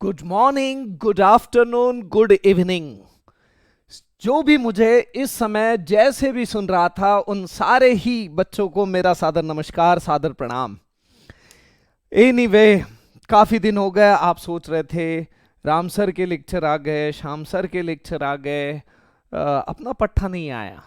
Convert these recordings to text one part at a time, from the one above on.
Good morning, good afternoon, good evening. जो भी मुझे इस समय जैसे भी सुन रहा था उन सारे ही बच्चों को मेरा सादर नमस्कार, सादर प्रणाम। एनीवे, काफ़ी दिन हो गए। आप सोच रहे थे राम सर के लेक्चर आ गए, श्याम सर के लेक्चर आ गए, अपना पट्टा नहीं आया।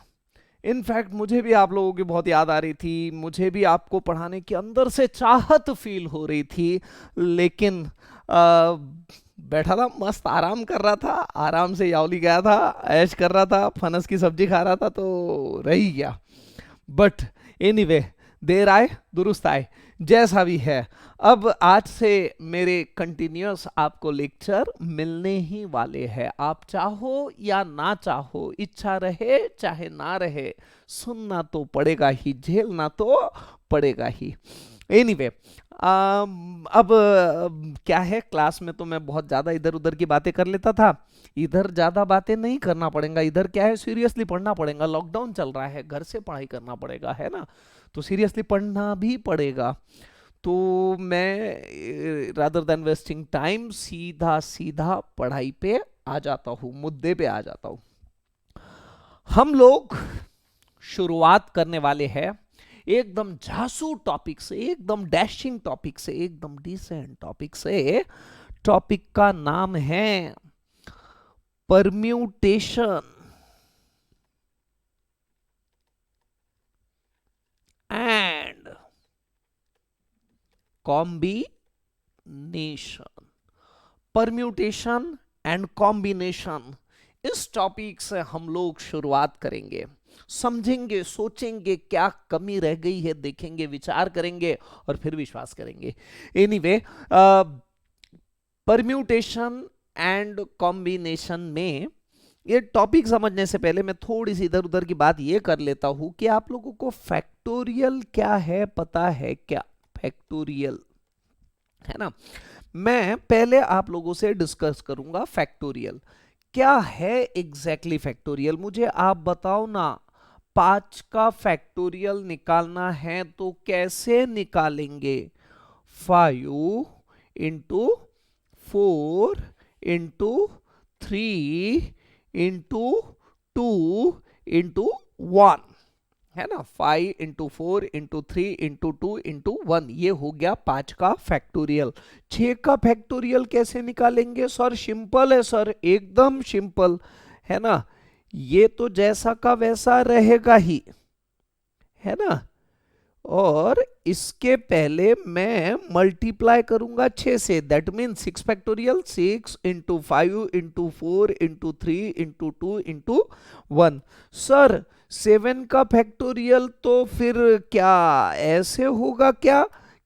इनफैक्ट मुझे भी आप लोगों की बहुत याद आ रही थी, मुझे भी आपको पढ़ाने की अंदर से चाहत फील हो रही थी। लेकिन बैठा था, मस्त आराम कर रहा था, आराम से यावली गया था, ऐश कर रहा था, फनस की सब्जी खा रहा था, तो रह ही गया। बट एनीवे, देर आए दुरुस्त आए, जैसा भी है। अब आज से मेरे कंटिन्यूअस आपको लेक्चर मिलने ही वाले हैं। आप चाहो या ना चाहो, इच्छा रहे चाहे ना रहे, सुनना तो पड़ेगा ही, झेलना तो पड़ेगा ही। एनीवे, अब क्या है, क्लास में तो मैं बहुत ज़्यादा इधर उधर की बातें कर लेता था। इधर ज़्यादा बातें नहीं करना पड़ेगा। इधर क्या है, सीरियसली पढ़ना पड़ेगा। लॉकडाउन चल रहा है, घर से पढ़ाई करना पड़ेगा, है ना। तो सीरियसली पढ़ना भी पड़ेगा। तो मैं रादर देन वेस्टिंग टाइम सीधा सीधा पढ़ाई पे आ जाता हूँ, मुद्दे पे आ जाता हूँ। हम लोग शुरुआत करने वाले हैं एकदम झांसू टॉपिक से, एकदम डैशिंग टॉपिक से, एकदम डिसेंट टॉपिक से। टॉपिक का नाम है permutation and combination. Permutation and combination, इस टॉपिक से हम लोग शुरुआत करेंगे। समझेंगे, सोचेंगे क्या कमी रह गई है, देखेंगे, विचार करेंगे और फिर विश्वास करेंगे। एनीवे, परम्यूटेशन एंड कॉम्बिनेशन में ये टॉपिक समझने से पहले मैं थोड़ी सी इधर उधर की बात ये कर लेता हूं कि आप लोगों को फैक्टोरियल क्या है, पता है क्या? फैक्टोरियल, है ना। मैं पहले आप लोगों से डिस्कस करूंगा फैक्टोरियल क्या है एग्जैक्टली। फैक्टोरियल मुझे आप बताओ ना। 5 का फैक्टोरियल निकालना है तो कैसे निकालेंगे? 5 इंटू 4 इंटू 3 इंटू 2 इंटू 1, है ना। 5 इंटू 4 इंटू 3 इंटू 2 इंटू 1, ये हो गया 5 का फैक्टोरियल। 6 का फैक्टोरियल कैसे निकालेंगे सर? सिंपल है सर, एकदम सिंपल, है ना। ये तो जैसा का वैसा रहेगा ही, है ना। और इसके पहले मैं मल्टीप्लाई करूंगा 6 से, that mean 6 factorial, 6 into 5 into 4 into 3 into 2 into 1। Sir 7 का फैक्टोरियल तो फिर क्या ऐसे होगा क्या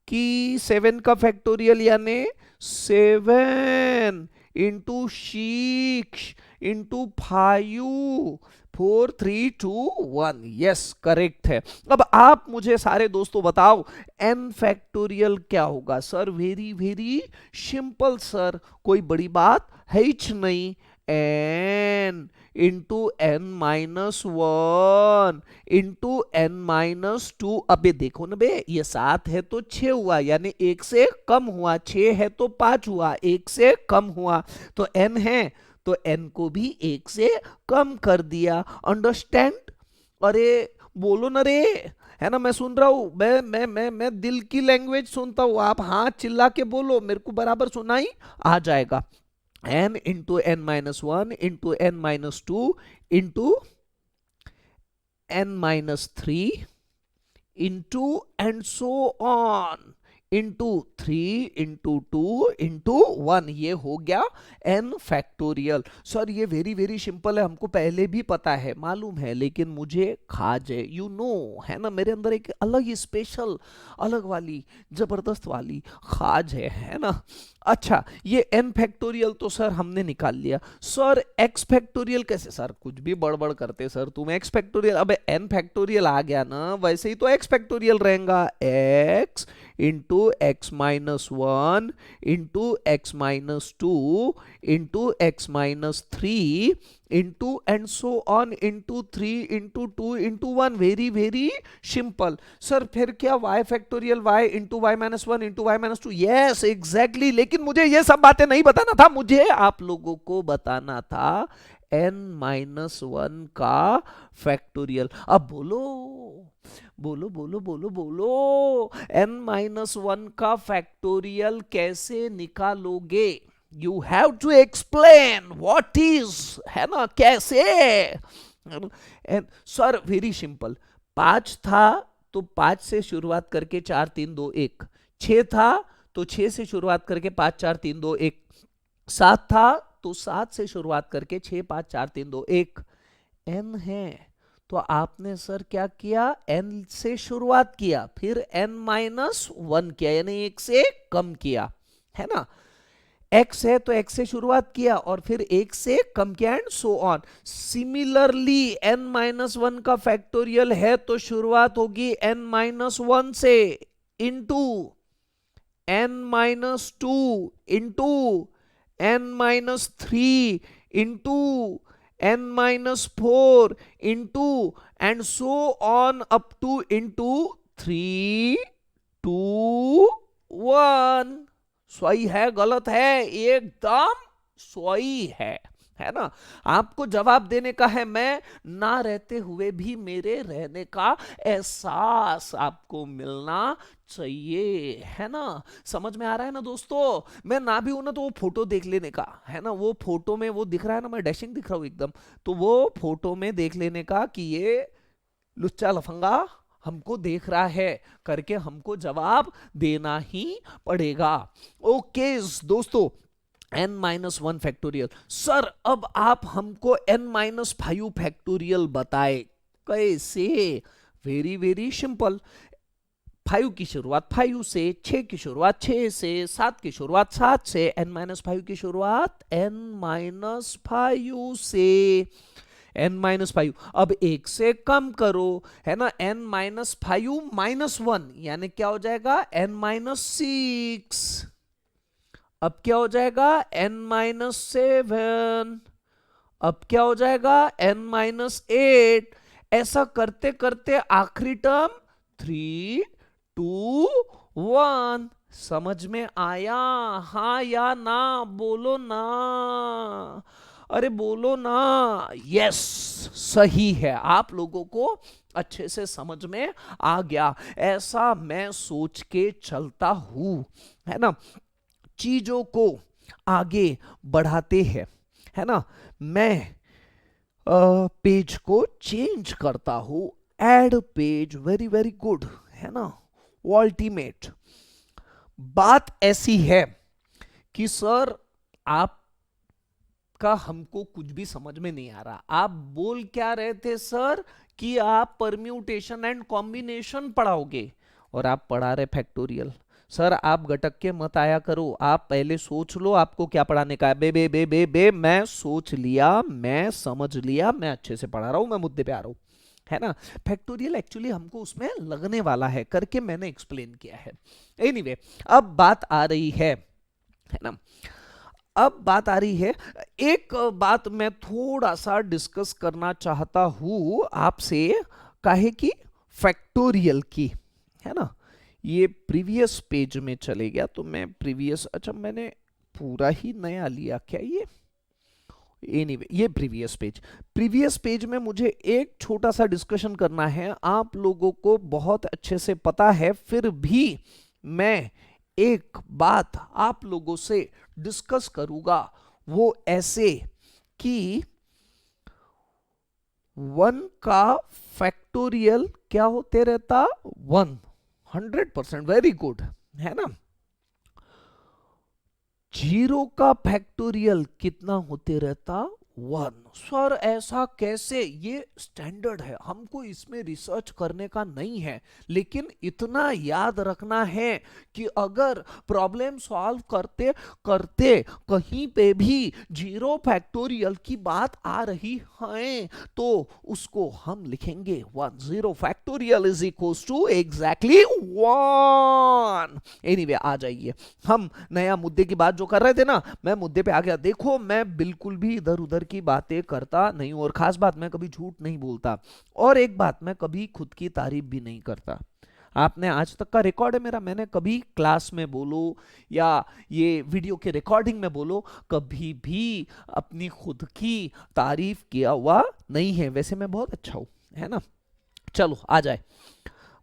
कि 7 का फैक्टोरियल यानी 7 इंटू 6 इंटू 5, 4 3 2 1, यस करेक्ट है। अब आप मुझे सारे दोस्तों बताओ n फैक्टोरियल क्या होगा? Sir very very simple sir, कोई बड़ी बात है ही नहीं। n into n-1 into n-2। अबे देखो ना बे, ये 7 है तो 6 हुआ, यानी 1 से कम हुआ। 6 है तो 5 हुआ, 1 से कम हुआ। तो n है तो n को भी 1 से कम कर दिया। अंडरस्टैंड? अरे बोलो ना रे, है ना। मैं सुन रहा हूं, मैं दिल की लैंग्वेज सुनता हूं। आप हाँ चिल्ला के बोलो, मेरे को बराबर सुनाई आ जाएगा। n into n-1 into n-2 into n-3 into and so on into 3 into 2 into 1, ये हो गया n फैक्टोरियल। सर ये वेरी वेरी सिंपल है, हमको पहले भी पता है, मालूम है, लेकिन मुझे खाज है, यू नो, है ना। मेरे अंदर एक अलग ही स्पेशल, अलग वाली, जबरदस्त वाली खाज है ना। अच्छा, ये n फैक्टोरियल तो सर हमने निकाल लिया। सर x फैक्टोरियल कैसे? सर कुछ भी बड़बड़ करते सर तुम। x फैक्टोरियल, अबे n फैक्टोरियल आ गया ना, वैसे ही तो x फैक्टोरियल रहेगा। x into x-1 into x-2 into x-3 into and so on into 3 into 2 into 1. Very very simple sir. फिर क्या y factorial y into y minus 1 into y minus 2? Yes exactly. लेकिन मुझे ये सब बातें नहीं बताना था, मुझे आप लोगों को बताना था n-1 का फैक्टोरियल। अब बोलो बोलो बोलो बोलो बोलो, n-1 का फैक्टोरियल कैसे निकालोगे? You have to explain what is, है ना, कैसे। सर वेरी सिंपल, 5 था तो 5 से शुरुआत करके 4 3 2 1, 6 था तो 6 से शुरुआत करके 5 4 3 2 1, 7 था तो 7 से शुरुआत करके 6 5 4 3 2 1। n है तो आपने सर क्या किया, n से शुरुआत किया, फिर n-1 किया, यानी 1 से कम किया, है ना। x है तो x से शुरुआत किया और फिर 1 से कम किया, and so on. Similarly n-1 का फैक्टोरियल है तो शुरुआत होगी n-1 से, into n-2 into n-3 into n-4 into and so on up two into 3 2 1। सही है गलत है? एकदम सही है ना। आपको जवाब देने का है, मैं ना रहते हुए भी मेरे रहने का एहसास आपको मिलना चाहिए, है ना। समझ में आ रहा है ना दोस्तों? मैं ना भी हूं ना तो वो फोटो देख लेने का, है ना। वो फोटो में वो दिख रहा है ना, मैं डैशिंग दिख रहा हूं एकदम, तो वो फोटो में देख लेने का कि ये लुच्चा लफंगा हमको देख रहा है करके हमको जवाब देना ही पड़ेगा। ओके दोस्तों, n-1 फैक्टोरियल। सर अब आप हमको n-5 फैक्टोरियल बताए, कैसे? Very very simple. 5 की शुरुआत 5 से, 6 की शुरुआत 6 से, 7 की शुरुआत 7 से, n-5 की शुरुआत n-5 से, n-5। अब 1 से कम करो, है ना, n-5 -1 यानी क्या हो जाएगा, n-6। अब क्या हो जाएगा, n-7। अब क्या हो जाएगा, n-8। ऐसा करते करते आखिरी टर्म 3 2 1। समझ में आया? हाँ या ना? बोलो ना, अरे बोलो ना। यस, सही है, आप लोगों को अच्छे से समझ में आ गया, ऐसा मैं सोच के चलता हूं, है ना। चीजों को आगे बढ़ाते हैं, है ना। मैं पेज को चेंज करता हूं, add page, very very good, है ना, अल्टीमेट। बात ऐसी है कि सर आपका हमको कुछ भी समझ में नहीं आ रहा। आप बोल क्या रहे थे सर कि आप परम्यूटेशन एंड कॉम्बिनेशन पढ़ाओगे और आप पढ़ा रहे फैक्टोरियल। सर आप गटक के मत आया करो, आप पहले सोच लो आपको क्या पढ़ाने का है। बे बे बे बे बे मैं सोच लिया, मैं समझ लिया, मैं अच्छे से पढ़ा रहा हूं, मैं मुद्दे पे आ रहा हूं, है ना। फैक्टोरियल एक्चुअली हमको उसमें लगने वाला है करके मैंने एक्सप्लेन किया है। एनीवे, अब बात आ रही है ना, अब बात आ रही है, एक बात मैं थोड़ा सा डिस्कस करना चाहता हूं आपसे, काहे की, फैक्टोरियल की, है ना। ये प्रीवियस पेज में चले गया तो मैं प्रीवियस, अच्छा मैंने पूरा ही नया लिया क्या ये? एनीवे, ये प्रीवियस पेज में मुझे एक छोटा सा डिस्कशन करना है। आप लोगों को बहुत अच्छे से पता है, फिर भी मैं एक बात आप लोगों से डिस्कस करूंगा, वो ऐसे कि 1 का फैक्टोरियल क्या होते रहता, 1। 100% वेरी गुड, है ना। 0 का फैक्टोरियल कितना होते रहता, 1। सर ऐसा कैसे? ये स्टैंडर्ड है, हमको इसमें रिसर्च करने का नहीं है, लेकिन इतना याद रखना है कि अगर प्रॉब्लम सॉल्व करते करते कहीं पे भी 0 फैक्टोरियल की बात आ रही है तो उसको हम लिखेंगे 1। 0 factorial is equals to exactly 1। Anyway, आ जाइए, हम नया मुद्दे की बात जो कर रहे थे ना, मैं मुद्दे पे आ गया। देखो मैं बिल्कुल भी इधर उधर की बातें करता नहीं हूं, और खास बात मैं कभी झूठ नहीं बोलता, और एक बात मैं कभी खुद की तारीफ भी नहीं करता। आपने आज तक का रिकॉर्ड है मेरा, मैंने कभी क्लास में बोलो या ये वीडियो के रिकॉर्डिंग में बोलो, कभी भी अपनी खुद की तारीफ किया हुआ नहीं है। वैसे मैं बहुत अच्छा हूं, है ना। चलो आ जाए,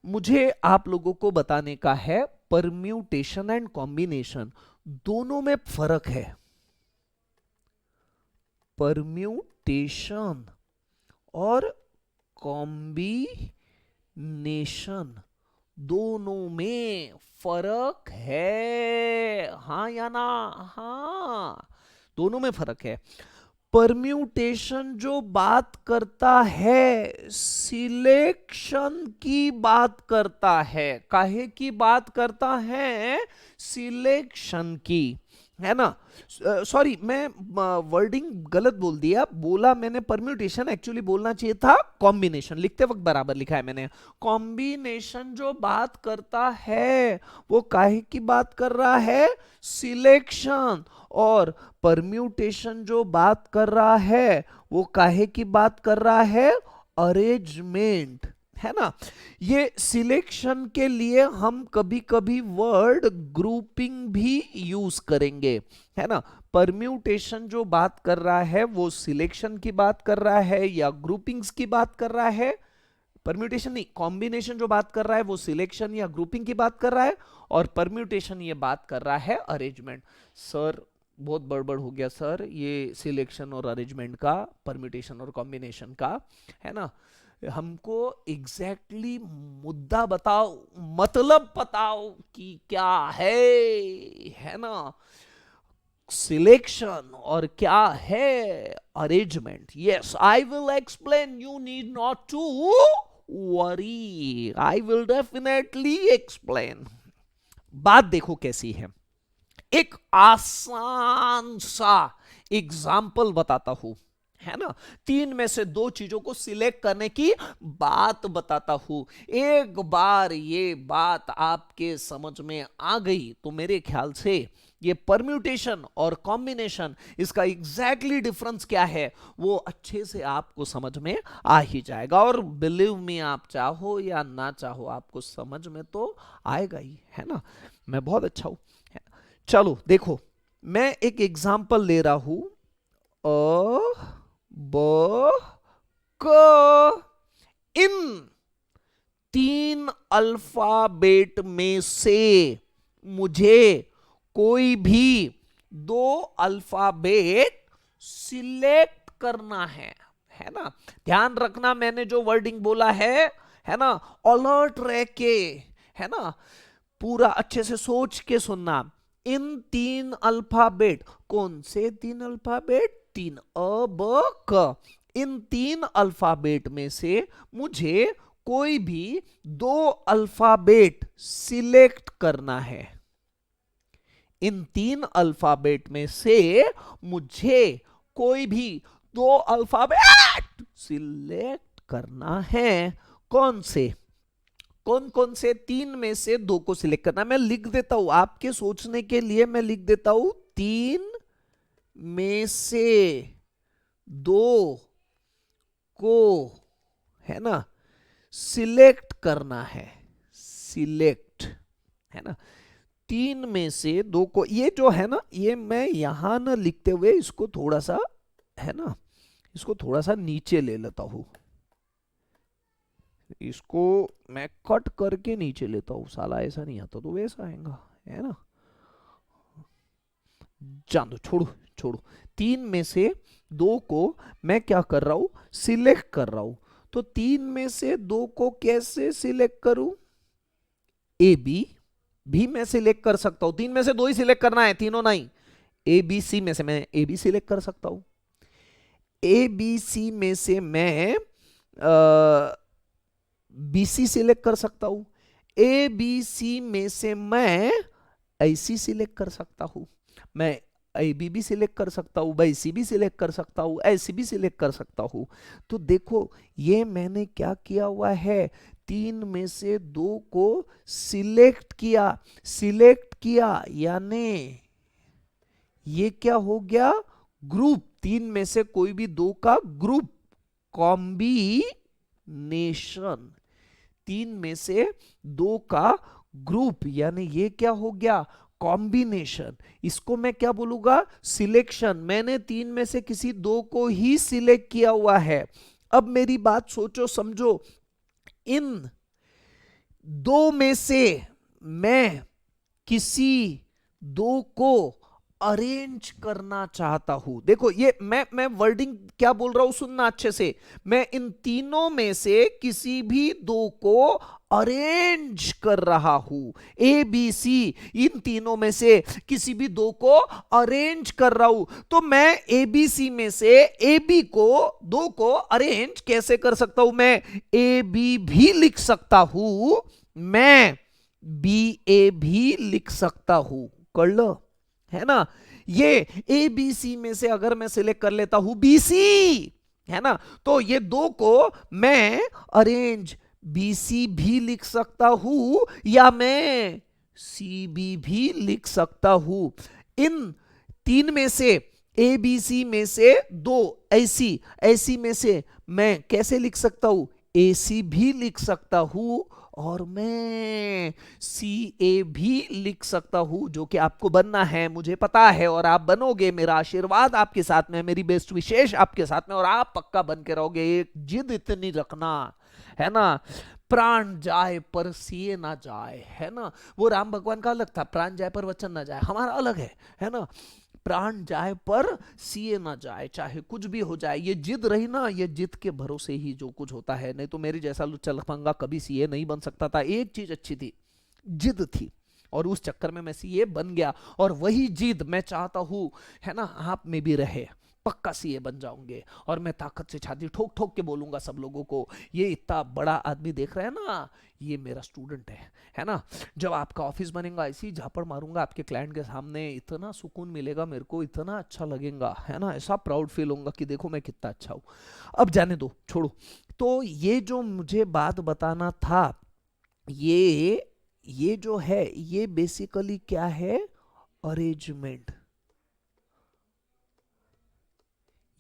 मुझे आप लोगों को बताने का है परम्यूटेशन एंड कॉम्बिनेशन दोनों में फर्क है। परम्यूटेशन और कॉम्बिनेशन दोनों में फर्क है, हाँ या ना? हाँ, दोनों में फर्क है। परम्यूटेशन जो बात करता है सिलेक्शन की बात करता है। काहे की बात करता है? सिलेक्शन की, है ना। सॉरी, मैं वर्डिंग गलत बोल दिया, बोला मैंने परम्यूटेशन, एक्चुअली बोलना चाहिए था कॉम्बिनेशन। लिखते वक्त बराबर लिखा है मैंने। कॉम्बिनेशन जो बात करता है वो काहे की बात कर रहा है? सिलेक्शन। और परम्यूटेशन जो बात कर रहा है वो काहे की बात कर रहा है? अरेंजमेंट, है ना। ये सिलेक्शन के लिए हम कभी कभी वर्ड ग्रुपिंग भी यूज करेंगे, है ना। परम्यूटेशन जो बात कर रहा है वो सिलेक्शन की बात कर रहा है या ग्रुपिंग्स की बात कर रहा है। परम्यूटेशन नहीं, कॉम्बिनेशन जो बात कर रहा है वो सिलेक्शन या ग्रुपिंग की बात कर रहा है, और परम्यूटेशन ये बात कर रहा है अरेंजमेंट। सर बहुत बड़बड़ हो गया सर, ये सिलेक्शन और अरेंजमेंट का, परम्यूटेशन और कॉम्बिनेशन का, है ना। हमको एग्जैक्टली मुद्दा बताओ, मतलब बताओ कि क्या है ना सिलेक्शन और क्या है arrangement. Yes, I will explain, you need not to worry, I will definitely explain. बात देखो कैसी है, एक आसान सा एग्जाम्पल बताता हूं, है ना। तीन में से दो चीजों को सिलेक्ट करने की बात बताता हूं। एक बार ये बात आपके समझ में आ गई तो मेरे ख्याल से ये परम्यूटेशन और कॉम्बिनेशन, इसका एग्जैक्टली डिफरेंस क्या है वो अच्छे से आपको समझ में आ ही जाएगा। और बिलीव मी, आप चाहो या ना चाहो आपको समझ में तो आएगा ही, है ना। मैं बहुत अच्छा हूं। चलो देखो, मैं एक एग्जांपल ले रहा हूं। अ ब क, इन तीन अल्फाबेट में से मुझे कोई भी दो अल्फाबेट सिलेक्ट करना है ना। ध्यान रखना, मैंने जो वर्डिंग बोला है ना, अलर्ट रह के, है ना, पूरा अच्छे से सोच के सुनना। इन तीन अल्फाबेट, कौन से तीन अल्फाबेट? तीन, अ ब क। इन तीन अल्फाबेट में से मुझे कोई भी दो अल्फाबेट सिलेक्ट करना है। इन तीन अल्फाबेट में से मुझे कोई भी दो अल्फाबेट सिलेक्ट करना है। कौन से? कौन कौन से? तीन में से दो को सिलेक्ट करना। मैं लिख देता हूं आपके सोचने के लिए, मैं लिख देता हूं, तीन में से दो को, है ना, सिलेक्ट करना है। सिलेक्ट, है ना। तीन में से दो को, ये जो है ना, ये मैं यहां ना लिखते हुए इसको थोड़ा सा, है ना, इसको थोड़ा सा नीचे ले लेता हूं। इसको मैं कट करके नीचे लेता हूं, साला ऐसा नहीं आता तो वैसा आएगा, है ना। जान दो, छोड़ो छोड़ो। तीन में से दो को मैं क्या कर रहा हूं? सिलेक्ट कर रहा हूं। तो तीन में से दो को कैसे सिलेक्ट करूं? ए बी भी मैं सिलेक्ट कर सकता हूं, तीन में से दो ही सिलेक्ट करना है, तीनों नहीं। ए बी सी में से मैं ए बी सिलेक्ट कर सकता हूं। ए बी सी में से मैं बी सी सिलेक्ट कर सकता हूं। ए बी सी में से मैं ऐसी सिलेक्ट कर सकता हूं। मैं ए बी भी सिलेक्ट कर सकता हूं, बाई सी भी सिलेक्ट कर सकता हूं, ऐसी भी सिलेक्ट कर सकता हूं। तो देखो, ये मैंने क्या किया हुआ है, तीन में से दो को सिलेक्ट किया। सिलेक्ट किया यानी ये क्या हो गया? ग्रुप, तीन में से कोई भी दो का ग्रुप, कॉम्बिनेशन, तीन में से दो का ग्रुप, यानी ये क्या हो गया, कॉम्बिनेशन। इसको मैं क्या बोलूंगा, सिलेक्शन। मैंने तीन में से किसी दो को ही सिलेक्ट किया हुआ है। अब मेरी बात सोचो समझो, इन दो में से मैं किसी दो को अरेंज करना चाहता हूं। देखो ये मैं वर्डिंग क्या बोल रहा हूं, सुनना अच्छे से। मैं इन तीनों में से किसी भी दो को अरेंज कर रहा हूं, ए बी सी, इन तीनों में से किसी भी दो को अरेंज कर रहा हूं। तो मैं ए बी सी में से ए बी को, दो को अरेंज कैसे कर सकता हूं, मैं ए बी भी लिख सकता हूं, मैं बी ए भी लिख सकता हूं। कर लो, है ना। ये ए बी सी में से अगर मैं सिलेक्ट कर लेता हूं बी सी, है ना, तो ये दो को मैं अरेंज बी सी भी लिख सकता हूं, या मैं सी बी भी लिख सकता हूं। इन तीन में से, ए बी सी में से दो ऐसी, ऐसी में से मैं कैसे लिख सकता हूं, ए सी भी लिख सकता हूं, और मैं सी ए भी लिख सकता हूं, जो कि आपको बनना है, मुझे पता है, और आप बनोगे। मेरा आशीर्वाद आपके साथ में, मेरी बेस्ट विशेष आपके साथ में, और आप पक्का बन के रहोगे। एक जिद इतनी रखना, है ना, प्राण जाए पर सिए ना जाए, है ना। वो राम भगवान का अलग था, प्राण जाए पर वचन ना जाए, हमारा अलग है ना। प्राण जाए पर सिए ना जाए, चाहे कुछ भी हो जाए। ये जिद रही ना, ये जिद के भरोसे ही जो कुछ होता है। नहीं तो मेरी जैसा लुच्चा लफंगा कभी सीए नहीं बन सकता था। एक चीज अच्छी थी, जिद थी, और उस चक्कर में मैं सीए बन गया। और वही जिद मैं चाहता हूं, है ना, आप में भी रहे। पक्का सीए बन जाऊंगे, और मैं ताकत से छाती ठोक ठोक के बोलूंगा सब लोगों को, ये इतना बड़ा आदमी देख रहे हैं ना, ये मेरा स्टूडेंट है ना। जब आपका ऑफिस बनेगा, ऐसी झापड़ मारूंगा आपके क्लाइंट के सामने, इतना सुकून मिलेगा मेरे को, इतना अच्छा लगेगा, है ना, ऐसा प्राउड फील होगा कि देखो मैं कितना अच्छा हूं। अब जाने दो, छोड़ो। तो ये जो मुझे बात बताना था, ये जो है, ये बेसिकली क्या है, अरेंजमेंट।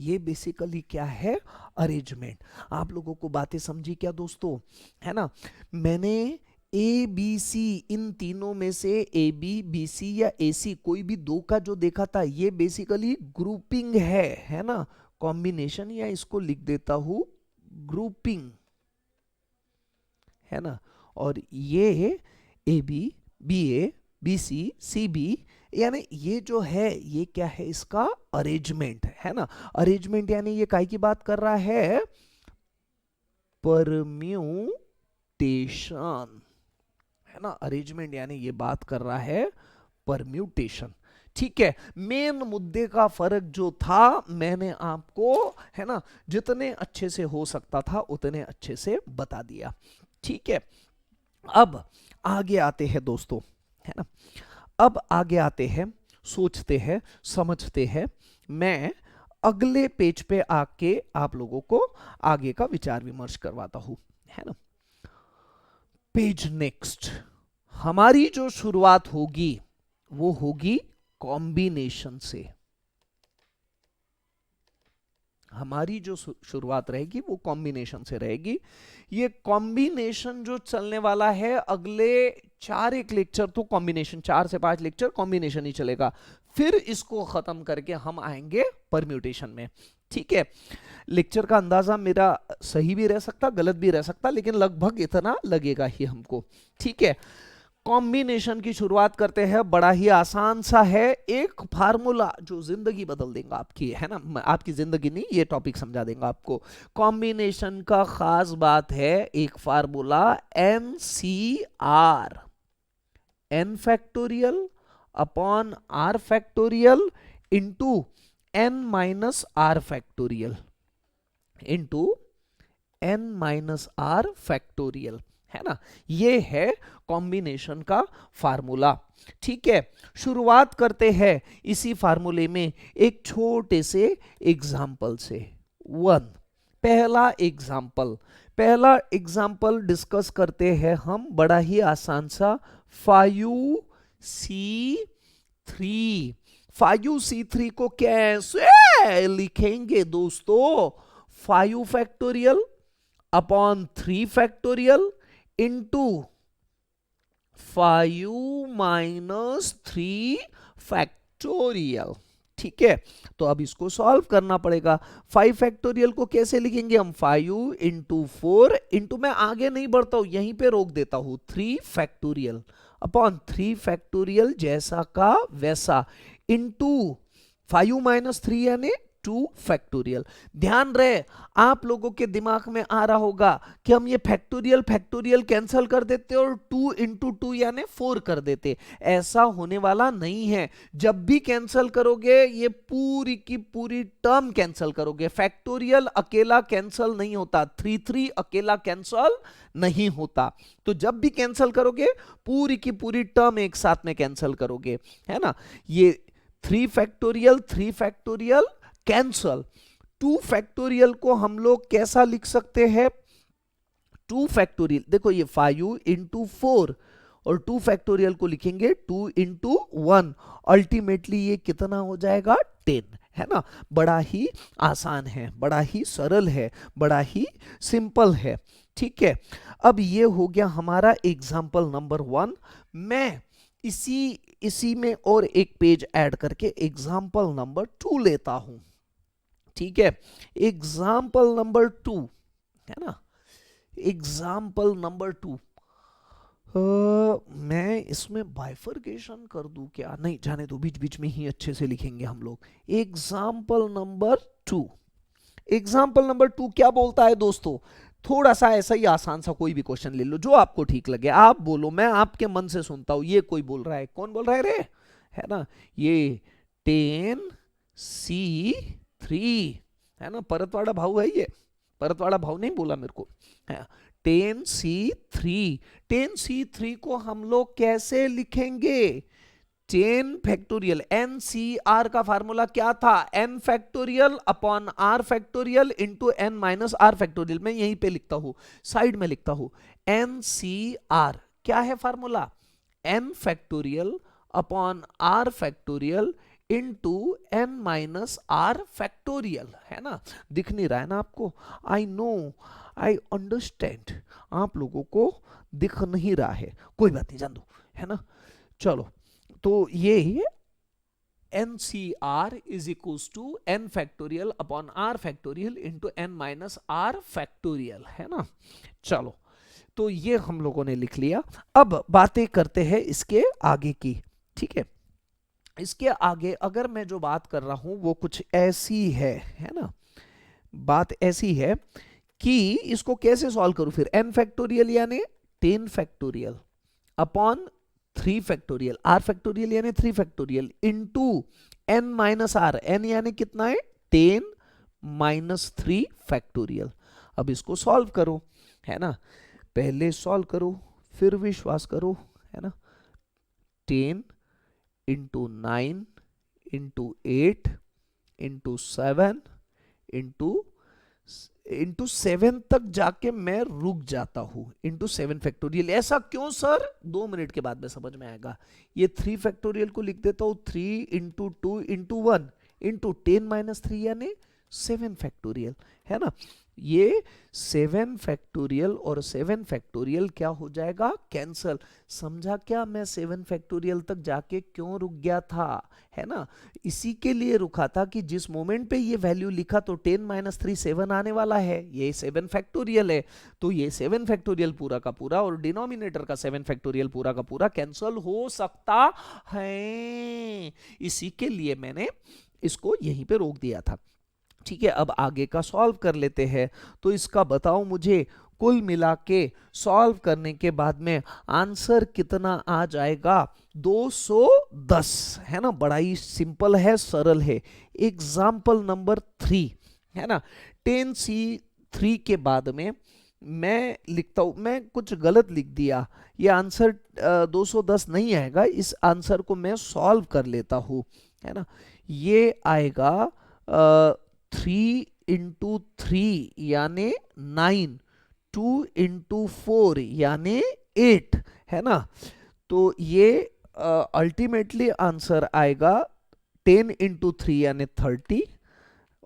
ये बेसिकली क्या है, अरेंजमेंट। आप लोगों को बातें समझी क्या दोस्तों, है ना। मैंने ए बी सी, इन तीनों में से ए बी, बी सी या ए सी, कोई भी दो का जो देखा था, ये बेसिकली ग्रुपिंग है ना। कॉम्बिनेशन, या इसको लिख देता हूं ग्रुपिंग, है ना। और ये A B A, B C B, यानी ये जो है, ये क्या है, इसका अरेंजमेंट, है ना। अरेंजमेंट यानी ये काय की बात कर रहा है, परम्यूटेशन, है ना। अरेंजमेंट यानी ये बात कर रहा है परम्यूटेशन। ठीक है, मेन मुद्दे का फर्क जो था, मैंने आपको, है ना, जितने अच्छे से हो सकता था उतने अच्छे से बता दिया। ठीक है, अब आगे आते हैं दोस्तों, है ना। अब आगे आते हैं, सोचते हैं, समझते हैं। मैं अगले पेज पे आके आप लोगों को आगे का विचार विमर्श करवाता हूं, है ना। Page next. हमारी जो शुरुआत होगी वो होगी कॉम्बिनेशन से। हमारी जो शुरुआत रहेगी वो कॉम्बिनेशन से रहेगी। ये कॉम्बिनेशन जो चलने वाला है अगले 4 लेक्चर, तो कॉम्बिनेशन 4 से 5 लेक्चर कॉम्बिनेशन ही चलेगा। फिर इसको खत्म करके हम आएंगे परम्यूटेशन में। ठीक है, लेक्चर का अंदाजा मेरा सही भी रह सकता, गलत भी रह सकता, लेकिन लगभग इतना लगेगा ही हमको। ठीक है, कॉम्बिनेशन की शुरुआत करते हैं। बड़ा ही आसान सा है, एक फार्मूला जो जिंदगी बदल देगा आपकी, है ना। आपकी जिंदगी नहीं, ये टॉपिक समझा देगा आपको। कॉम्बिनेशन का खास बात है एक formula, N C R, N factorial upon R factorial into N minus R factorial into N minus R factorial, है ना। ये है कॉम्बिनेशन का फार्मूला। ठीक है, शुरुआत करते हैं इसी फार्मूले में एक छोटे से एग्जाम्पल से। पहला एग्जाम्पल डिस्कस करते हैं हम, बड़ा ही आसान सा, 5C3। 5C3 को कैसे लिखेंगे दोस्तों 5 factorial upon 3 factorial into 5 minus 3 factorial. ठीक है, तो अब इसको सॉल्व करना पड़ेगा। 5 फैक्टोरियल को कैसे लिखेंगे हम? 5 इंटू 4 इंटू, मैं आगे नहीं बढ़ता हूं, यहीं पे रोक देता हूं, 3 फैक्टोरियल अपॉन 3 फैक्टोरियल जैसा का वैसा इंटू 5 माइनस 3 यानी 2 फैक्टोरियल। ध्यान रहे, आप लोगों के दिमाग में आ रहा होगा कि हम ये फैक्टोरियल फैक्टोरियल कैंसिल कर देते और 2 इंटू 2 यानी 4 कर देते। ऐसा होने वाला नहीं है। जब भी कैंसिल करोगे ये पूरी की पूरी टर्म कैंसिल करोगे। फैक्टोरियल अकेला कैंसिल नहीं होता, 3 अकेला कैंसिल नहीं होता। तो जब भी कैंसिल करोगे पूरी की पूरी टर्म एक साथ में कैंसिल करोगे, है ना। ये 3 फैक्टोरियल कैंसल। 2 फैक्टोरियल को हम लोग कैसा लिख सकते हैं? 2 फैक्टोरियल, देखो ये 5 इंटू 4 और 2 फैक्टोरियल को लिखेंगे 2 इंटू 1। अल्टीमेटली ये कितना हो जाएगा? 10, है ना। बड़ा ही आसान है, बड़ा ही सरल है, बड़ा ही सिंपल है। ठीक है, अब ये हो गया हमारा एग्जाम्पल नंबर 1। मैं इसी में और एक पेज ऐड करके एग्जाम्पल नंबर 2 लेता हूं। ठीक है, एग्जाम्पल नंबर 2, है ना, एग्जाम्पल नंबर 2। मैं इसमें बाइफरकेशन कर दूं क्या? नहीं, जाने दो, बीच बीच में ही अच्छे से लिखेंगे हम लोग। एग्जाम्पल नंबर 2, एग्जाम्पल नंबर 2 क्या बोलता है दोस्तों? थोड़ा सा ऐसा ही आसान सा कोई भी क्वेश्चन ले लो जो आपको ठीक लगे, आप बोलो, मैं आपके मन से सुनता हूं। ये कोई बोल रहा है, कौन बोल रहा है रे? है ना, ये 10C3, है ना, परतवाड़ा भाव है ये, परतवाड़ा भाव नहीं बोला मेरे को, है 10C3। 10C3 को हम लोग कैसे लिखेंगे? 10 फैक्टोरियल, NCR का फार्मूला क्या था? n factorial upon r factorial into n minus r factorial. मैं यहीं पे लिखता हूं, साइड में लिखता हूं, NCR क्या है formula? n factorial upon r factorial into n minus r factorial, है ना। दिख नहीं रहा है ना आपको? आई नो, आई अंडरस्टैंड, आप लोगों को दिख नहीं रहा है, कोई बात नहीं, जान दो, है ना। चलो, तो ये NCR is equals to n factorial upon r factorial into n minus r factorial, है ना। चलो, तो ये हम लोगों ने लिख लिया। अब बातें करते हैं इसके आगे की। ठीक है, इसके आगे अगर मैं जो बात कर रहा हूं वो कुछ ऐसी है ना, बात ऐसी है कि इसको कैसे सॉल्व करूं फिर? n फैक्टोरियल यानी 10 factorial upon 3 factorial, r factorial यानी 3 factorial into n minus r, n यानी कितना है? 10 माइनस 3 फैक्टोरियल। अब इसको सॉल्व करो, है ना, पहले सॉल्व करो फिर विश्वास करो, है ना। 10 इंटू 9 इंटू 8 इंटू 7 इंटू 7 तक जाके मैं रुक जाता हूं, इंटू 7 फैक्टोरियल। ऐसा क्यों सर? 2 मिनट के बाद में समझ में आएगा। ये 3 फैक्टोरियल को लिख देता हूं 3 इंटू 2 इंटू 1 इंटू 10 माइनस 3 यानी 7 फैक्टोरियल, है ना। ये 7 फैक्टोरियल और 7 फैक्टोरियल क्या हो जाएगा? कैंसल। समझा क्या मैं 7 फैक्टोरियल तक जाके क्यों रुक गया था, है ना। इसी के लिए रुका था कि जिस मोमेंट पे ये वैल्यू लिखा तो 10 माइनस 3 7 आने वाला है, ये 7 फैक्टोरियल है, तो ये 7 फैक्टोरियल पूरा का पूरा और डिनोमिनेटर का 7 फैक्टोरियल पूरा का पूरा कैंसल हो सकता है। इसी के लिए मैंने इसको यहीं पे रोक दिया था। ठीक है, अब आगे का सॉल्व कर लेते हैं। तो इसका बताओ मुझे, कुल मिला के सॉल्व करने के बाद में आंसर कितना आ जाएगा? 210, है ना। बड़ा ही सिंपल है, सरल है। एग्जाम्पल नंबर 3, है ना। 10C3 के बाद में मैं लिखता हूं, मैं कुछ गलत लिख दिया, ये आंसर 210 नहीं आएगा। इस आंसर को मैं सॉल्व कर लेता हूं, है ना। ये आएगा 3 इंटू 3 यानी 9, 2 इंटू 4 यानी 8, है ना। तो ये अल्टीमेटली आंसर आएगा 10 इंटू 3 यानी 30,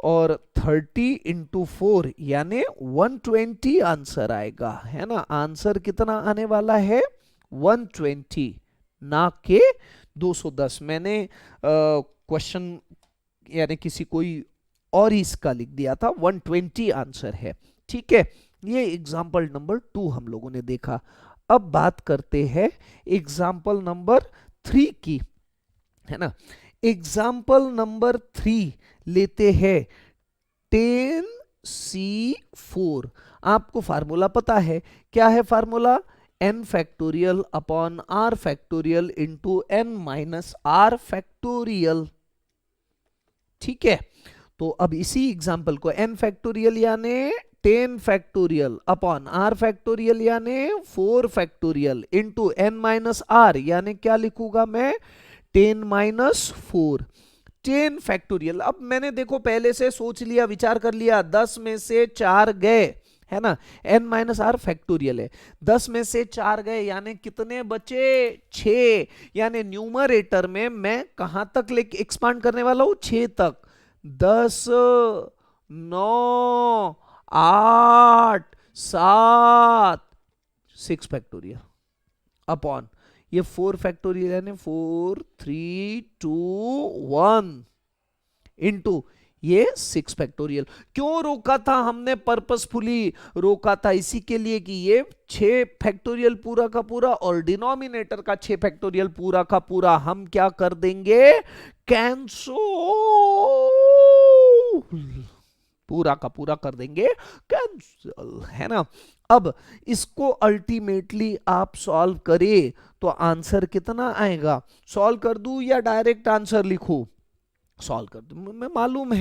और 30 इंटू 4 यानी 120 आंसर आएगा, है ना। आंसर कितना आने वाला है? 120, ना के 210। मैंने क्वेश्चन यानी किसी कोई और ही इसका लिख दिया था, 120 आंसर है। ठीक है, ये एग्जाम्पल नंबर 2 हम लोगों ने देखा। अब बात करते हैं एग्जाम्पल नंबर 3 की, है ना। एग्जाम्पल नंबर 3 लेते हैं 10C4। आपको फार्मूला पता है, क्या है formula? n factorial upon r factorial into n minus r factorial. ठीक है, तो अब इसी एग्जाम्पल को n फैक्टोरियल यानी 10 फैक्टोरियल अपॉन r फैक्टोरियल यानी 4 factorial into n minus r यानी क्या लिखूंगा मैं? 10 माइनस 4, 10 फैक्टोरियल। अब मैंने देखो पहले से सोच लिया, विचार कर लिया, 10 में से 4 गए, है ना। n माइनस आर फैक्टोरियल है, 10 में से 4 गए यानी कितने बचे? 6। यानी न्यूमरेटर में मैं कहां तक लेके एक्सपांड करने वाला हूं? 6 तक। 10 9 8 7 6 फैक्टोरियल अपॉन ये 4 फैक्टोरियल यानी 4 3 2 1 इंटू ये 6 फैक्टोरियल। क्यों रोका था हमने? पर्पसफुली रोका था इसी के लिए कि ये 6 फैक्टोरियल पूरा का पूरा और डिनोमिनेटर का 6 फैक्टोरियल पूरा का पूरा हम क्या कर देंगे? कैंसल, पूरा का पूरा कर देंगे कैंसल, है ना। अब इसको अल्टीमेटली आप सॉल्व करें तो आंसर कितना आएगा? सॉल्व कर दूं या डायरेक्ट आंसर लिखूं? सॉल्व कर दूं। मैं मालूम